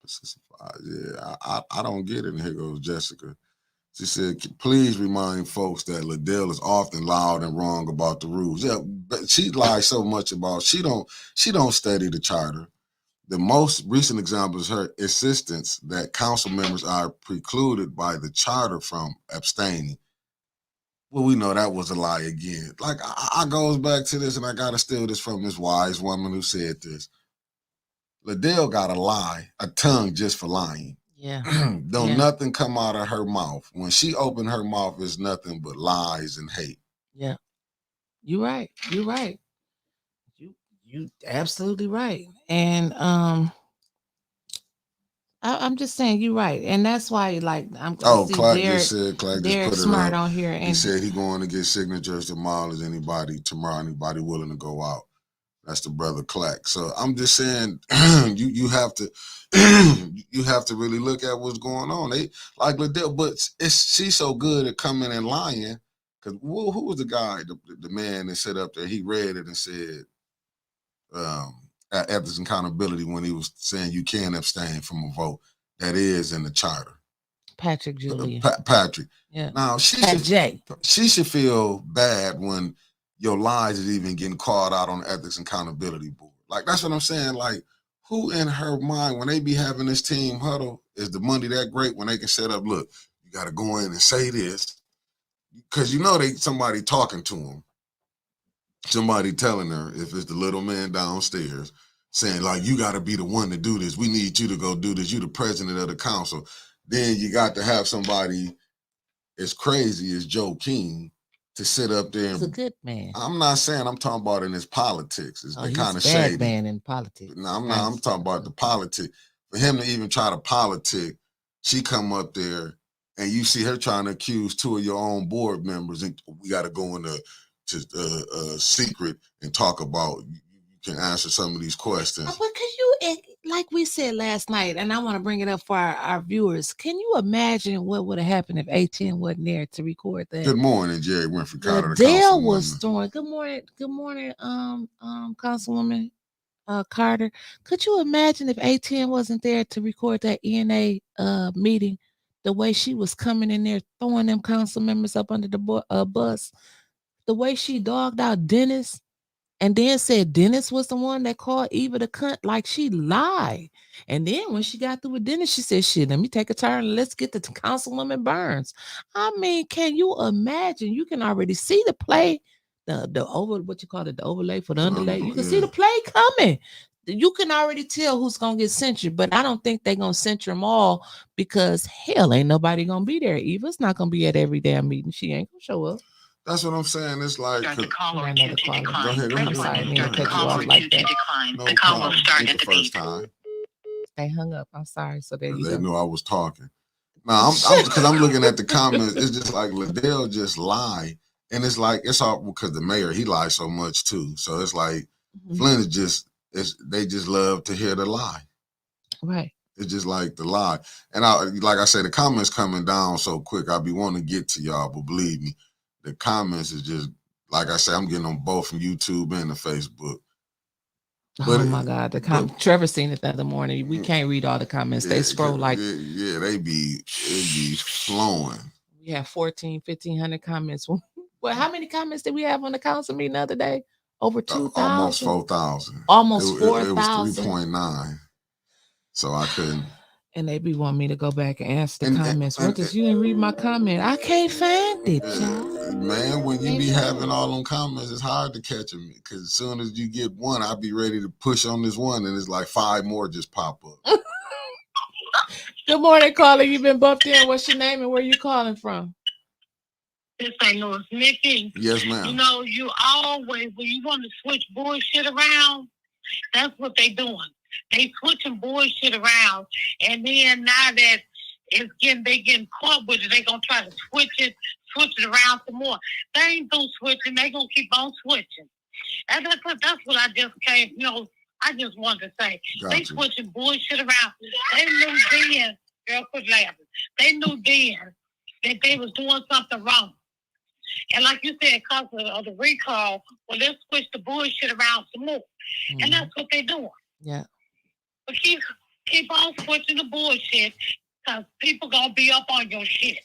Specifies. Yeah, I don't get it. And here goes Jessica. She said, please remind folks that Liddell is often loud and wrong about the rules. Yeah, but she lies so much about, she don't study the charter. The most recent example is her insistence that council members are precluded by the charter from abstaining. Well, we know that was a lie again. Like, I goes back to this, and I got to steal this from this wise woman who said this. Liddell got a lie, a tongue just for lying. Yeah. Don't nothing come out of her mouth. When she opened her mouth, it's nothing but lies and hate. Yeah. You're right. You're right. You absolutely right. And I'm just saying you're right. And that's why, like, I'm Clark just said, Clark just put it smart up. on here. And he said he going to get signatures tomorrow. Is anybody willing to go out? That's the brother Clark. So I'm just saying, you have to really look at what's going on. They like Liddell, but she's so good at coming and lying. Because who was the guy, the man that sat up there? He read it and said, ethics and accountability, when he was saying you can't abstain from a vote. That is in the charter. Patrick Julian. Patrick. Yeah. Now she should feel bad when your lies is even getting called out on the ethics and accountability board. Like, that's what I'm saying. Like, who in her mind, when they be having this team huddle, is the money that great when they can set up, look, you got to go in and say this. Because you know somebody talking to them. Somebody telling her, if it's the little man downstairs, saying, like, you got to be the one to do this. We need you to go do this. You the president of the council. Then you got to have somebody as crazy as Joe King to sit up there. He's a good man. I'm not saying, I'm talking about in his politics. It's the kind of he's a shady bad man in politics. No, I'm not. I'm talking about the politics. For him to even try to politic, she come up there and you see her trying to accuse two of your own board members, and we got to go into secret and talk about. You can answer some of these questions. But can you, like we said last night, and I want to bring it up for our viewers, can you imagine what would have happened if A10 wasn't there to record that? Good morning, Jerry Winfrey Carter. Dale was throwing. Good morning, Councilwoman Carter. Could you imagine if A10 wasn't there to record that ENA meeting? The way she was coming in there, throwing them council members up under the bus, the way she dogged out Dennis. And then said Dennis was the one that called Eva the cunt, like she lied. And then when she got through with Dennis, she said, shit, let me take a turn and let's get to Councilwoman Burns. I mean, can you imagine? You can already see the play, the overlay for the underlay. You can see the play coming. You can already tell who's going to get censured, but I don't think they're going to censure them all because hell, ain't nobody going to be there. Eva's not going to be at every damn meeting. She ain't going to show up. That's what I'm saying. It's like The call or two to decline. I'm sorry, The call or two to decline. The call will start at the beep. They hung up. I'm sorry. So they knew I was talking. Now because I'm looking at the comments. It's just like Liddell just lied, and it's like it's all because the mayor, he lies so much too. So it's like Flint is they just love to hear the lie. Right. It's just like the lie, and like I say, the comments coming down so quick. I be wanting to get to y'all, but believe me. The comments is just, like I said, I'm getting on both from YouTube and the Facebook. But, my God. Trevor seen it the other morning. We can't read all the comments. They scroll like. Yeah, they be flowing. We have 1,500 comments. Well, how many comments did we have on the council meeting the other day? Over 2,000? Almost 4,000. Almost 4,000. It was 3.9. So I couldn't. And they be wanting me to go back and answer the comments. You didn't read my comment? I can't find it, y'all. Man, when you be having all them comments, it's hard to catch them. Because as soon as you get one, I'll be ready to push on this one, and it's like 5 more just pop up. Good morning, caller. You've been bumped in. What's your name and where you calling from? This ain't no Mickey. Yes, ma'am. You know, you always, when you want to switch bullshit around, that's what they doing. They switching bullshit around, and then now that they getting caught with it, they gonna try to switch it around some more. They ain't gonna switch it. They gonna keep on switching. And that's what I just came. I just wanted to say. Gotcha. They switching bullshit around. They knew then, girl, quit laughing. They knew then that they was doing something wrong. And like you said, because of the recall, well, let's switch the bullshit around some more. Mm-hmm. And that's what they're doing. Yeah. But keep on switching the bullshit because people going to be up on your shit.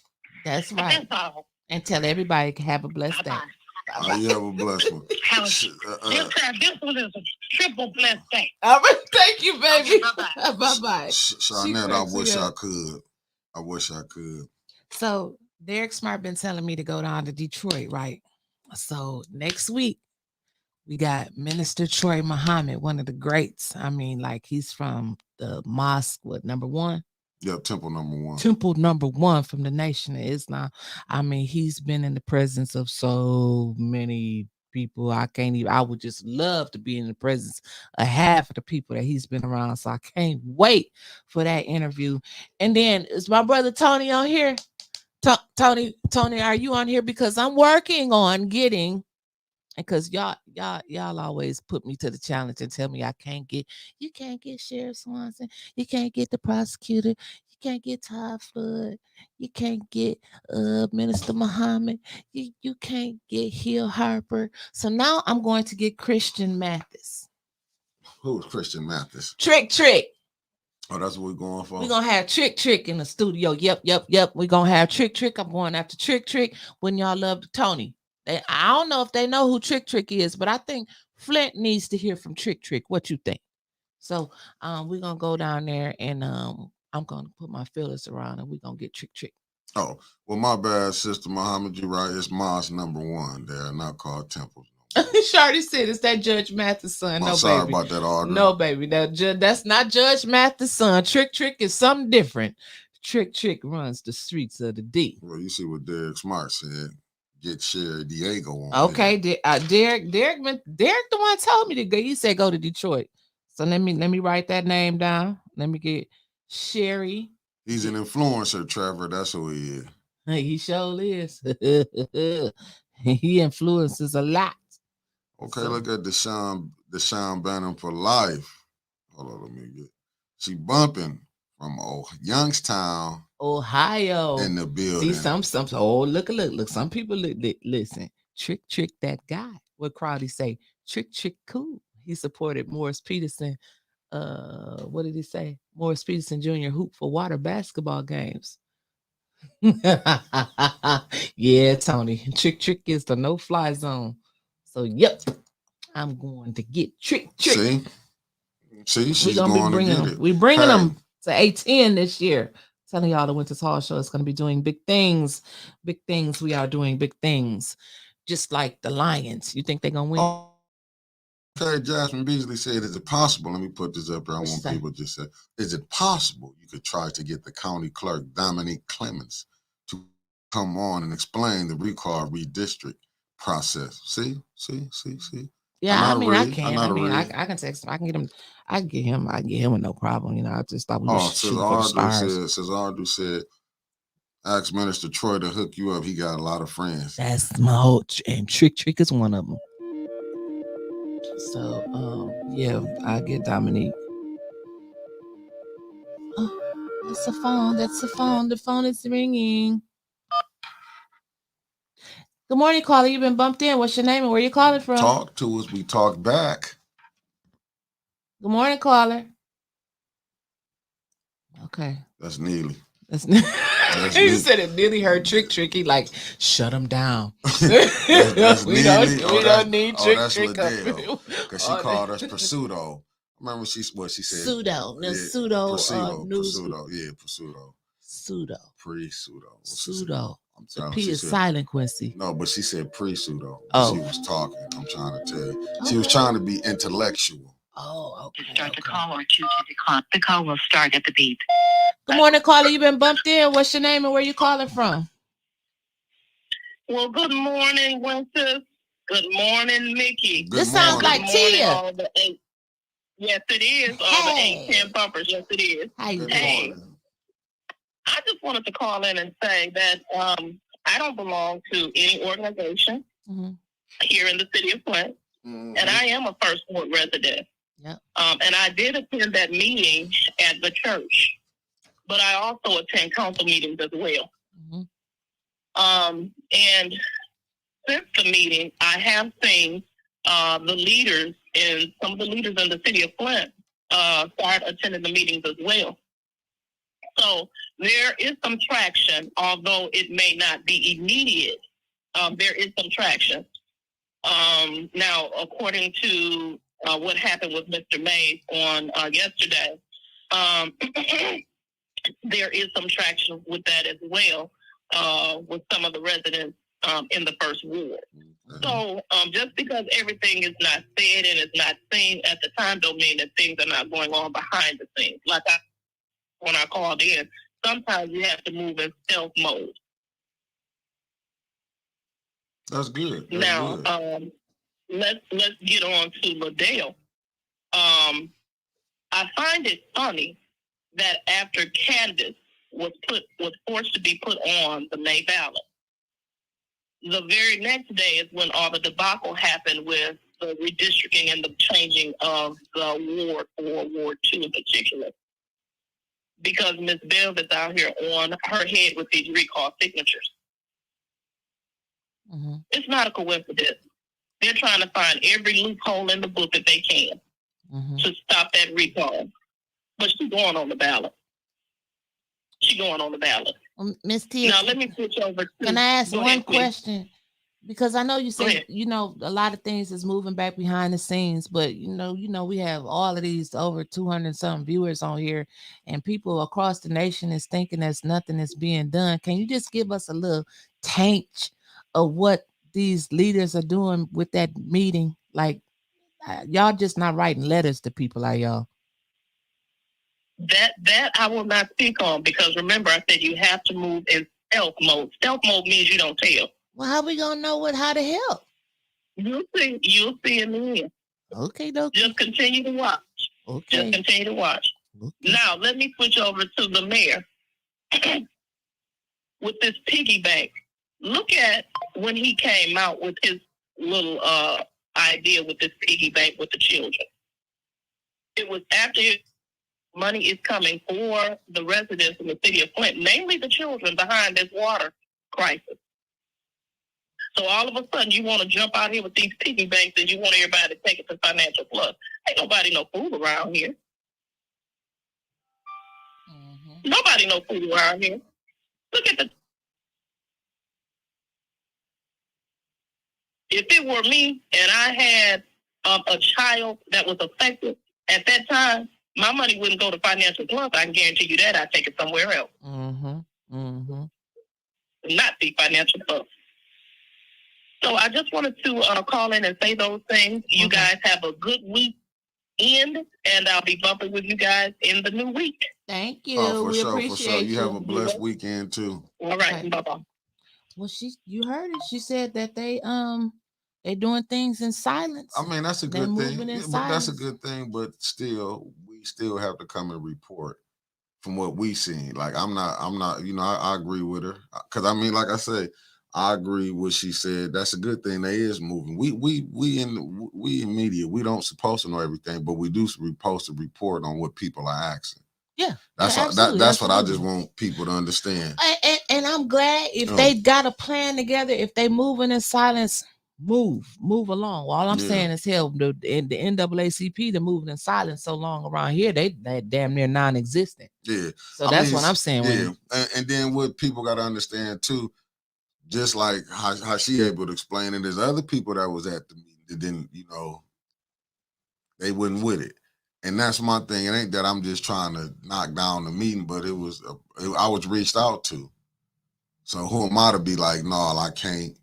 That's right. That's all. And tell everybody to have a blessed day. You have a blessed one. This one is a triple blessed day. All right. Thank you, baby. Bye-bye. Shawnette, I wish I could. So Derek Smart been telling me to go down to Detroit, right? So next week we got Minister Troy Muhammad, one of the greats. I mean, like he's from the mosque, what, number 1? Yep, Temple number 1. Temple number 1 from the Nation of Islam. I mean, he's been in the presence of so many people. I would just love to be in the presence of half of the people that he's been around. So I can't wait for that interview. And then is my brother Tony on here? Tony, are you on here? Because I'm working on getting, because y'all always put me to the challenge and tell me you can't get Sheriff Swanson, you can't get the prosecutor, you can't get Todd Flood, you can't get Minister Muhammad, you can't get Hill Harper. So now I'm going to get Christian Mathis. Who's Christian Mathis? Trick. Oh, that's what we're going for? We're going to have Trick in the studio. Yep. We're going to have Trick. I'm going after Trick. When y'all love Tony. I don't know if they know who Trick is, but I think Flint needs to hear from Trick. What you think? So we're going to go down there and I'm going to put my feelers around and we're going to get Trick. Oh, well, my bad, Sister Muhammad. You're right. It's Mosque number 1. They're not called temples. Shardy said it's that Judge Mathis' son. No, sorry baby. About that, Audrey. No, baby. That's not Judge Mathis' son. Trick is something different. Trick runs the streets of the D. Well, you see what Derek Smart said. Get Sherry Diego on. Okay, Derek the one told me to go. He said go to Detroit. So let me write that name down. Let me get Sherry. He's an influencer, Trevor. That's who he is. He sure is. He influences a lot. Okay, look at Deshaun Bannon for life. Hold on, let me get. She bumping from Youngstown, Ohio, in the building. See some. Oh, look. Some people listen. Trick that guy. What Crowdy say? Trick cool. He supported Morris Peterson. What did he say? Morris Peterson Jr. hoop for water basketball games. Yeah, Tony. Trick is the no-fly zone. So, yep, I'm going to get Trick. See, she's going to get it. We're bringing them to A10 this year. Telling y'all the Winters Hall Show is going to be doing big things. Big things. We are doing big things. Just like the Lions. You think they're going to win? Okay, Jasmine Beasley said, is it possible? Let me put this up here. I want people to say, is it possible you could try to get the county clerk, Dominique Clemens, to come on and explain the recall redistrict process? See? Yeah, I mean, I can. I can text him. I can get him. I get him with no problem. You know, I just thought we were shooting for the stars. Says Audrey said, ask Minister Troy to hook you up. He got a lot of friends. That's my whole, and Trick is one of them. So, yeah, I get Dominique. Oh, that's the phone. The phone is ringing. Good morning, caller. You've been bumped in. What's your name and where you calling from? Talk to us. We talk back. Good morning, caller. Okay. That's Neely. He said it nearly heard Trick. He like, shut him down. that's we don't need Trick. Because she called us Pursudo. Remember she said? Pseudo. Yeah, Pseudo. Pseudo. Pre-pseudo. Pseudo. The P is silent, Quincy. No, but she said pre-pseudo. Oh. She was talking. I'm trying to tell you. She was trying to be intellectual. Oh, okay. To start the call or to decline. The call will start at the beep. Good morning, caller. You've been bumped in. What's your name and where you calling from? Well, good morning, Winters. Good morning, Mickey. This sounds like Tia. Yes, it is. All the 810 bumpers. Yes, it is. Hey. I just wanted to call in and say that I don't belong to any organization here in the city of Flint, and I am a First Ward resident. Yep. And I did attend that meeting at the church, but I also attend council meetings as well. And since the meeting, I have seen some of the leaders in the city of Flint start attending the meetings as well. So there is some traction, although it may not be immediate. There is some traction. Now, according to what happened with Mr. Mays on yesterday, there is some traction with that as well. with some of the residents in the first ward. So just because everything is not said and is not seen at the time, don't mean that things are not going on behind the scenes. Like when I called in, sometimes you have to move in stealth mode. That's good. That's now, good. Let's get on to Liddell. I find it funny that after Candace was forced to be put on the May ballot, the very next day is when all the debacle happened with the redistricting and the changing of the ward for Ward 2 in particular. Because Ms. Bev is out here on her head with these recall signatures. Mm-hmm. It's not a coincidence. They're trying to find every loophole in the book that they can to stop that recall. But she's going on the ballot. She's going on the ballot. Ms. Tia, now let me switch over to... Can I ask one question? Because I know you said, you know, a lot of things is moving back behind the scenes, but you know, we have all of these over 200 some viewers on here, and people across the nation is thinking there's nothing is being done. Can you just give us a little taint of what these leaders are doing with that meeting? Like, y'all just not writing letters to people, are y'all? That I will not speak on, because remember I said you have to move in stealth mode. Stealth mode means you don't tell. Well, how we gonna know how to help? You'll see in the end. Okay, just continue to watch. Okay. Just continue to watch. Okay. Now let me switch over to the mayor with this piggy bank. Look at when he came out with his little idea with this piggy bank with the children. It was after money is coming for the residents in the city of Flint, namely the children behind this water crisis. So all of a sudden you want to jump out here with these piggy banks and you want everybody to take it to Financial Plus. Ain't nobody no fool around here. Nobody no fool around here. Look at the... If it were me and I had a child that was affected at that time, my money wouldn't go to Financial Plus. I can guarantee you that. I'd take it somewhere else. Not the Financial Plus. So I just wanted to call in and say those things. You guys have a good week end, and I'll be bumping with you guys in the new week. Thank you. We appreciate you. You have a blessed weekend too. All right. Bye-bye. Well, you heard it. She said that they're doing things in silence. I mean, that's a good thing. But that's a good thing. But still, we still have to come and report from what we seen. Like I'm not. You know, I agree with her, because I mean, like I said, I agree with what she said. That's a good thing. They is moving. We in media. We don't supposed to know everything, but we do supposed to report on what people are asking. Yeah, that's what I just want people to understand. And I'm glad if they got a plan together. If they moving in silence, move along. All I'm saying is, hell, the NAACP, they're moving in silence so long around here, they damn near non-existent. Yeah. So that's what I'm saying. Yeah. And then what people got to understand too, just like how she able to explain it, there's other people that was at the meeting that didn't, you know, they wasn't with it. And that's my thing. It ain't that I'm just trying to knock down the meeting, but I was reached out to. So who am I to be like, no, I can't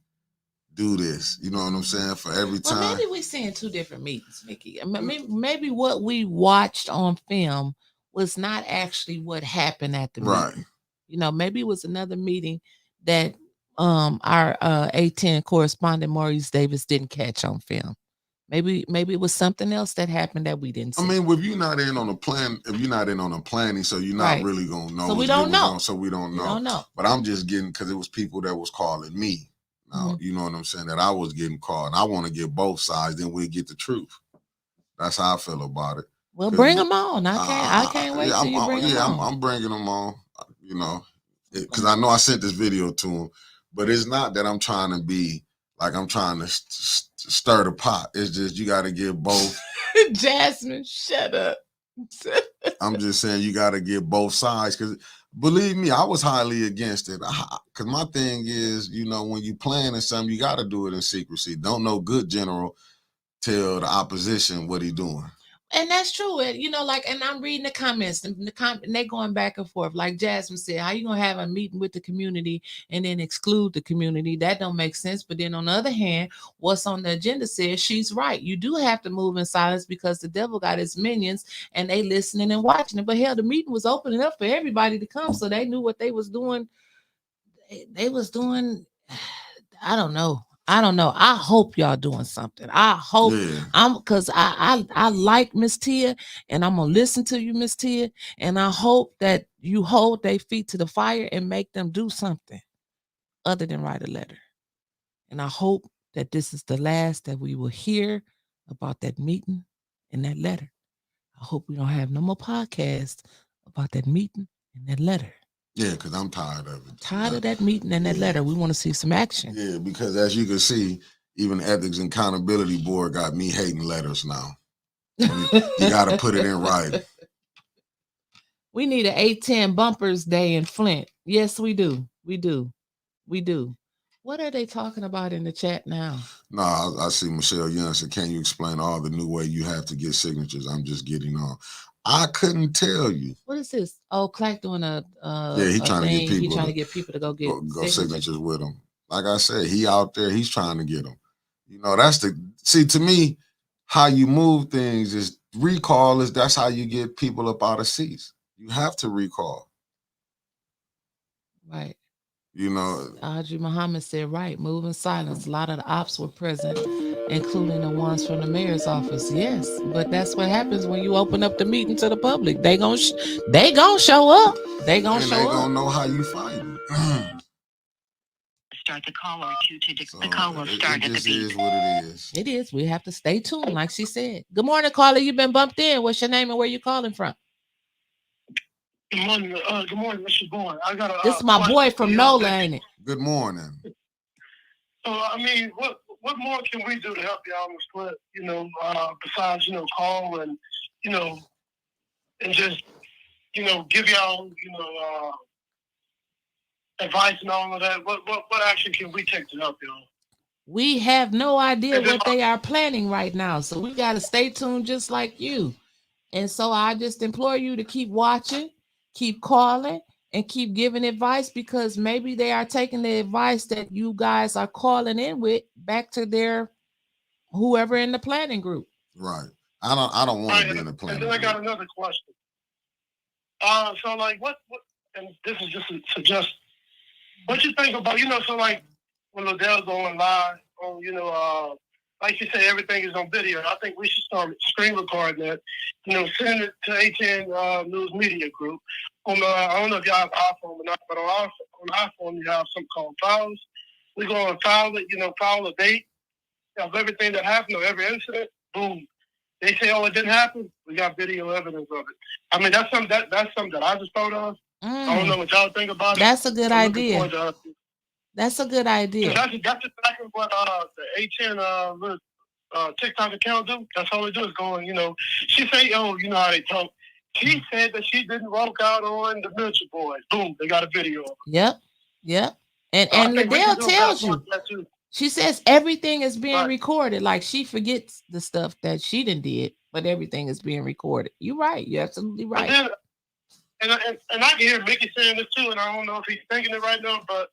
do this? You know what I'm saying? For every time. Well, maybe we're seeing two different meetings, Mickey. Maybe what we watched on film was not actually what happened at the meeting. You know, maybe it was another meeting that our A10 correspondent Maurice Davis didn't catch on film. Maybe it was something else that happened that we didn't see. I mean, if you're not in on a plan, if you're not in on a planning, so you're not really gonna know. So we don't know. So we don't know. But I'm just getting, because it was people that was calling me. Now, you know what I'm saying? That I was getting called, and I want to get both sides. Then we get the truth. That's how I feel about it. Well, bring them on. I can't wait till you bring them on. I'm bringing them on. You know, because I know I sent this video to him, but it's not that I'm trying to be like I'm trying to stir the pot. It's just you got to give both. Jasmine, shut up. I'm just saying you got to give both sides, because believe me, I was highly against it. Because my thing is, you know, when you planning something, you got to do it in secrecy. Don't no good general tell the opposition what he doing. And that's true. And and I'm reading the comments, and they going back and forth. Like Jasmine said, how you gonna have a meeting with the community and then exclude the community? That don't make sense. But then on the other hand, what's on the agenda says she's right. You do have to move in silence because the devil got his minions and they listening and watching it. But hell, the meeting was opening up for everybody to come, so they knew what they was doing. They was doing. I don't know. I hope y'all doing something. I hope because I like Miss Tia, and I'm gonna listen to you, Miss Tia, and I hope that you hold their feet to the fire and make them do something other than write a letter. And I hope that this is the last that we will hear about that meeting and that letter. I hope we don't have no more podcasts about that meeting and that letter. Yeah, because I'm tired of it. Tired of that meeting and that letter. We want to see some action. Yeah, because as you can see, even the Ethics and Accountability Board got me hating letters now. You got to put it in writing. We need an 810 bumpers day in Flint. Yes, we do. We do. What are they talking about in the chat now? No, I see Michelle Young said, can you explain all the new way you have to get signatures? I'm just getting on. I couldn't tell you. What is this? Oh, Clack doing a he's trying to get people. He's trying to get people to go get signatures with him. Like I said, he out there. He's trying to get them. That's to me, how you move things is recall is that's how you get people up out of seats. You have to recall. Right. Audrey Muhammad said, right, move in silence. A lot of the ops were present, including the ones from the mayor's office. Yes, but that's what happens when you open up the meeting to the public. They gonna show up. They gonna show up. They gonna know how you fight it. Start the call or the call will start at the beat. It is what it is. It is. We have to stay tuned, like she said. Good morning, caller. You've been bumped in. What's your name and where you calling from? Good morning. Good morning, Mr. Bourne. I got this is my boy from NOLA, ain't it? Good morning. So, what more can we do to help y'all in Flint? Besides, call and, and just, give y'all, advice and all of that. What action can we take to help y'all? We have no idea what they are planning right now, so we got to stay tuned just like you. And so I just implore you to keep watching, keep calling, and keep giving advice, because maybe they are taking the advice that you guys are calling in with back to their whoever in the planning group. Right. I don't want to be in the planning group. And then I got another question. So like what and this is just a suggestion. What you think about, so like when Liddell's going live on, like you say, everything is on video. I think we should start screen recording that, send it to A10 News Media Group. I don't know if y'all have iPhone or not, but on iPhone you have something called files. We go and file it, file a date of everything that happened or every incident. Boom. They say, oh, it didn't happen. We got video evidence of it. I mean, that's something that I just thought of. I don't know what y'all think about it. That's a good idea. That's a good idea. That's exactly what the A10 TikTok account do. That's all they do is go and, she say, oh, you know how they talk. She said that she didn't walk out on the Milcher boys. Boom, they got a video of it. Yep. And Liddell tells you. She says everything is being recorded. Like she forgets the stuff that she did, but everything is being recorded. You're right. You're absolutely right. And I can hear Mickey saying this too, and I don't know if he's thinking it right now, but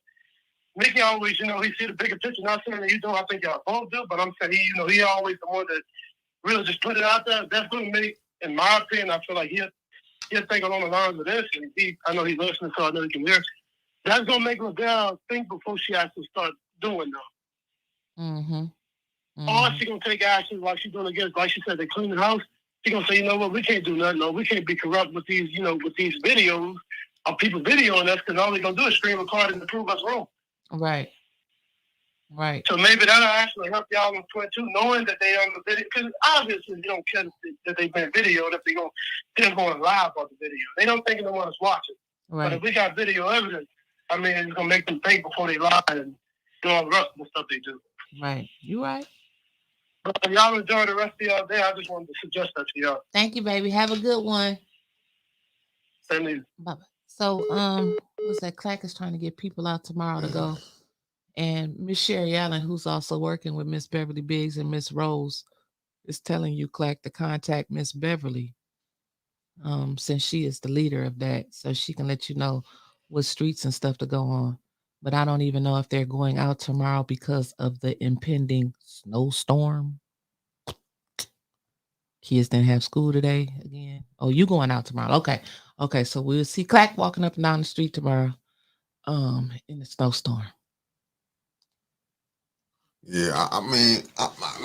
Mickey always, he see the bigger picture. Not saying that you don't. I think y'all both do, but I'm saying he always the one that really just put it out there. That's going to make, in my opinion, I feel like he'll think along the lines of this, and I know he's listening, so I know he can hear. That's going to make Liddell think before she actually start doing that. Mm-hmm. Or she going to take action like she's doing against, like she said, they clean the house. She going to say, you know what, we can't do nothing. No, we can't be corrupt with these, with these videos of people videoing us, because all they're going to do is screen record and prove us wrong. Right. So maybe that'll actually help y'all in Flint too, knowing that they on the video. Because obviously, they don't care that they've been videoed if they're going live on the video. They don't think they want us watching. Right. But if we got video evidence, I mean, it's going to make them think before they lie and do all the rest of the stuff they do. Right. You're right. But if y'all enjoy the rest of y'all day, I just wanted to suggest that to y'all. Thank you, baby. Have a good one. Same to you. Bye-bye. So, what's that? Clack is trying to get people out tomorrow to go. And Miss Sherry Allen, who's also working with Miss Beverly Biggs and Miss Rose, is telling you, Clack, to contact Miss Beverly. Since she is the leader of that, so she can let you know what streets and stuff to go on. But I don't even know if they're going out tomorrow because of the impending snowstorm. Kids didn't have school today again. Oh, you going out tomorrow? Okay. So we'll see Clack walking up and down the street tomorrow, in the snowstorm. Yeah, I mean,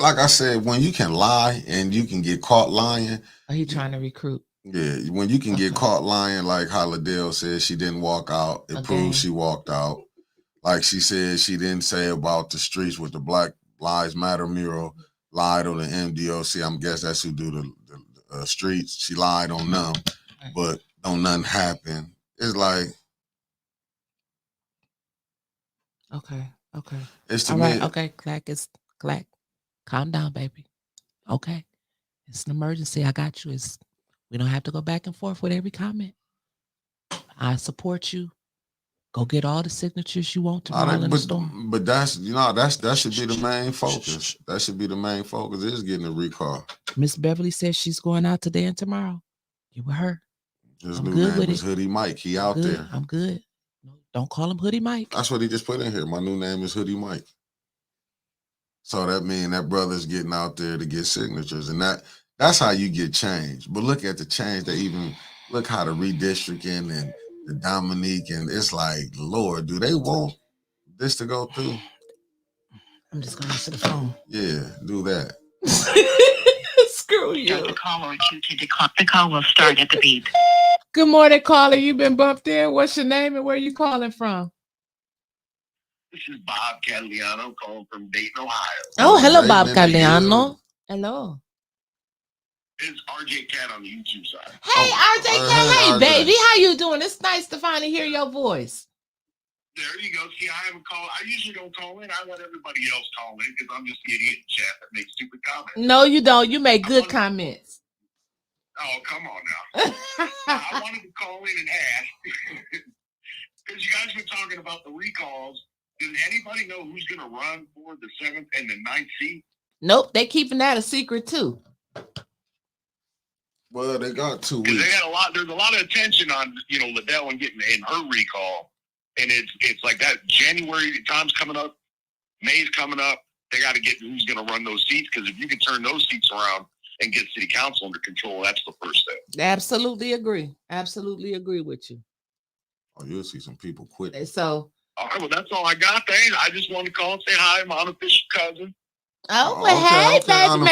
like I said, when you can lie and you can get caught lying. Are you trying to recruit? Yeah, when you can get caught lying, like how Liddell said she didn't walk out, it proves she walked out. Like she said she didn't say about the streets with the Black Lives Matter mural, lied on the MDOC. I'm guess that's who do the streets. She lied on them, but don't nothing happen. It's like, okay. It's to all me. Right, okay, Clack. Calm down, baby. Okay. It's an emergency. I got you. We don't have to go back and forth with every comment. I support you. Go get all the signatures you want tomorrow in the storm. But that should be the main focus. That should be the main focus is getting a recall. Miss Beverly says she's going out today and tomorrow. You with her. His new name is Hoodie Mike. He out there. I'm good. No, don't call him Hoodie Mike. That's what he just put in here. My new name is Hoodie Mike. So that means that brother's getting out there to get signatures. And that's how you get change. But look at the change. Look how the redistricting and the Dominique, and it's like, Lord, do they want this to go through? I'm just going to answer the phone. Yeah, do that. Screw you. The call or to decline. The call will start at the beep. Good morning, caller. You've been bumped in. What's your name and where you calling from? This is Bob Catalano calling from Dayton, Ohio. Oh, hello, Bob Catalano. Hello. It's RJ Cat on the YouTube side. Hey, RJ Cat. Hey, baby. How you doing? It's nice to finally hear your voice. There you go. See, I haven't called. I usually don't call in. I let everybody else call in because I'm just the idiot in chat that makes stupid comments. No, you don't. You make good comments. Oh, come on now. I wanted to call in and ask because you guys were talking about the recalls. Does anybody know who's going to run for the 7th and the 9th seat? Nope, they keeping that a secret too. Well, they got 2 weeks. They had there's a lot of attention on, Liddell and getting in her recall. And it's like that January time's coming up, May's coming up. They got to get who's going to run those seats because if you can turn those seats around and get city council under control, that's the first step. Absolutely agree with you. Oh, you'll see some people quit. So. All right, well, that's all I got. Thanks. I just wanted to call and say hi. My unofficial cousin. Oh, well, hey, baby.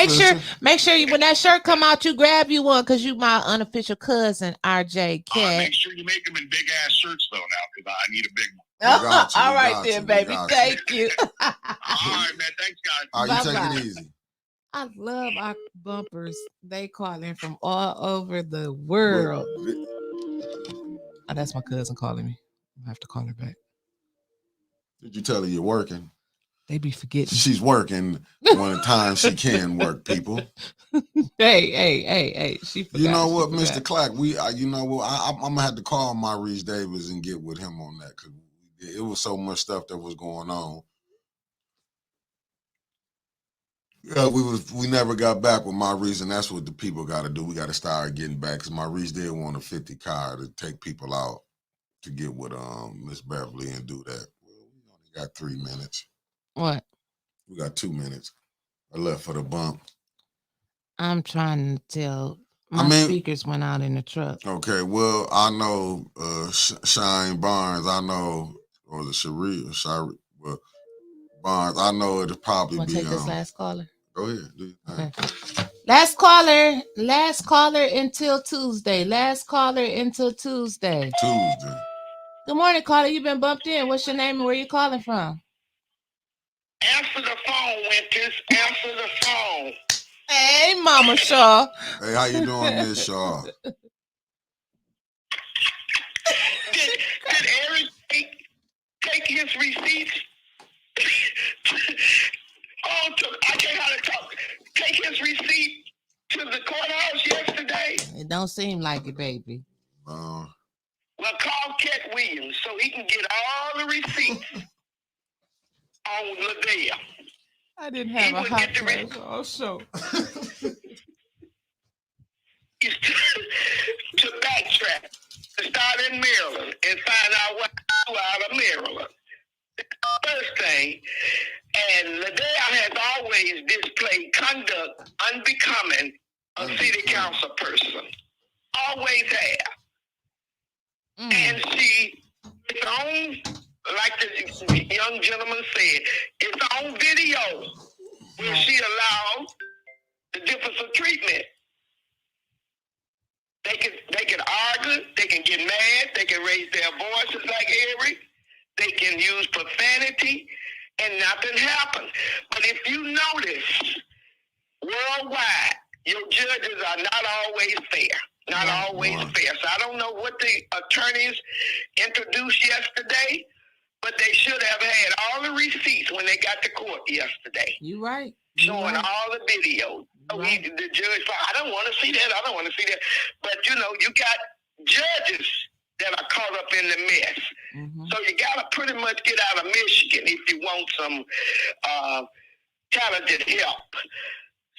Make sure you, when that shirt come out, you grab you one because you my unofficial cousin, RJ Cat. Make sure you make them in big ass shirts though now because I need a big one. All right then, baby. Thank you. All right, man. Thanks, guys. All right, you take it easy. I love our bumpers. They call in from all over the world. Oh, that's my cousin calling me. I have to call her back. Did you tell her you're working? They be forgetting. She's working one of the times she can work, people. Hey. She forgot. You know what, Mr. Clack? You know what? I'm gonna have to call Maurice Davis and get with him on that because it was so much stuff that was going on. Yeah, we never got back with Maurice, and that's what the people got to do. We got to start getting back because Maurice did want a 50 car to take people out to get with Miss Beverly and do that. Well, we only got 3 minutes. What? We got 2 minutes. I left for the bump. I'm trying to tell. Speakers went out in the truck. Okay, well, I know Shine Barnes. I know, or the Cherie Barnes. I know it'll probably be. Take this last caller. Go ahead. Okay. Last caller until Tuesday. Tuesday. Good morning, caller. You've been bumped in. What's your name and where you calling from? Answer the phone, Winters. Answer the phone. Hey, Mama Shaw. Hey, how you doing, Miss Shaw? Did Eric take his receipts? I can't how to talk. Take his receipt to the courthouse yesterday. It don't seem like it, baby. Well, call Ket Williams so he can get all the receipts on Liddell. I didn't have a hot flash also. To backtrack, to start in Maryland and find out what out of Maryland. First thing, and Liddell has always displayed conduct unbecoming a city council person. Always have. And she, it's on, like the young gentleman said, it's on video where she allowed the difference of treatment. They can argue, they can get mad, they can raise their voices like Eric, they can use profanity, and nothing happens. But if you notice, worldwide, your judges are not always fair. Not always fair. So I don't know what the attorneys introduced yesterday, but they should have had all the receipts when they got to court yesterday. You're right. Showing all the videos. Right. The judge, I don't want to see that. I don't want to see that. But, you know, you got judges that are caught up in the mess. So you got to pretty much get out of Michigan if you want some talented help.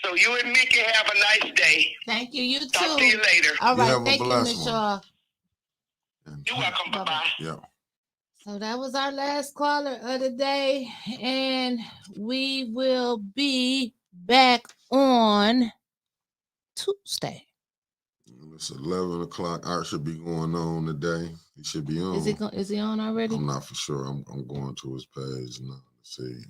So you and Mickey have a nice day. Thank you. You too. Talk to you later. All right. Thank you, Miss Shaw. You're welcome. Bye-bye. Yeah. So that was our last caller of the day. And we will be back on Tuesday. It's 11 o'clock. Art should be going on today. He should be on. Is he on already? I'm not for sure. I'm going to his page now to see.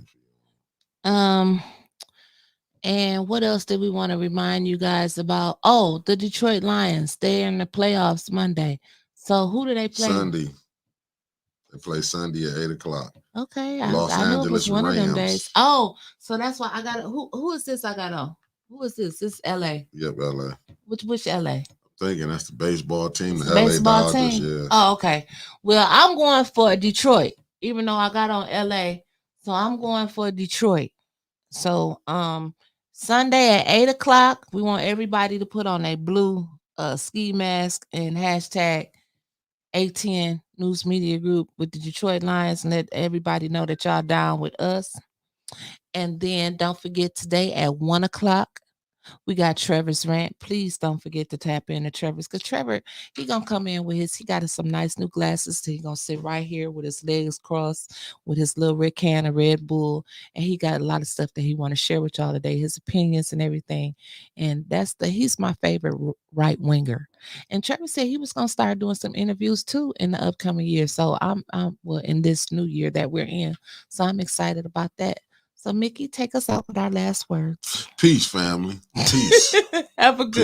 And what else did we want to remind you guys about? Oh, the Detroit Lions. They're in the playoffs Monday. So who do they play? Sunday. They play Sunday at 8 o'clock. Okay. Los I know it was Angeles one Rams. of them days. Oh, so that's why I got who is this I got on? Who is this? This LA. Yep, LA. Which LA? I'm thinking that's the baseball team, the Baseball LA Dodgers, team? yeah. Oh, okay. Well, I'm going for Detroit, even though I got on LA. So I'm going for Detroit. So Sunday at 8 o'clock, we want everybody to put on a blue ski mask and hashtag A10 News Media Group with the Detroit Lions and let everybody know that y'all down with us. And then don't forget today at 1 o'clock, we got Trevor's rant. Please don't forget to tap into Trevor's, because Trevor, he gonna come in with he got some nice new glasses. So he gonna sit right here with his legs crossed, with his little red can of Red Bull, and he got a lot of stuff that he want to share with y'all today, his opinions and everything. And he's my favorite right winger. And Trevor said he was gonna start doing some interviews too in the upcoming year. So I'm in this new year that we're in. So I'm excited about that. So, Mickey, take us out with our last words. Peace, family. Peace. Have a good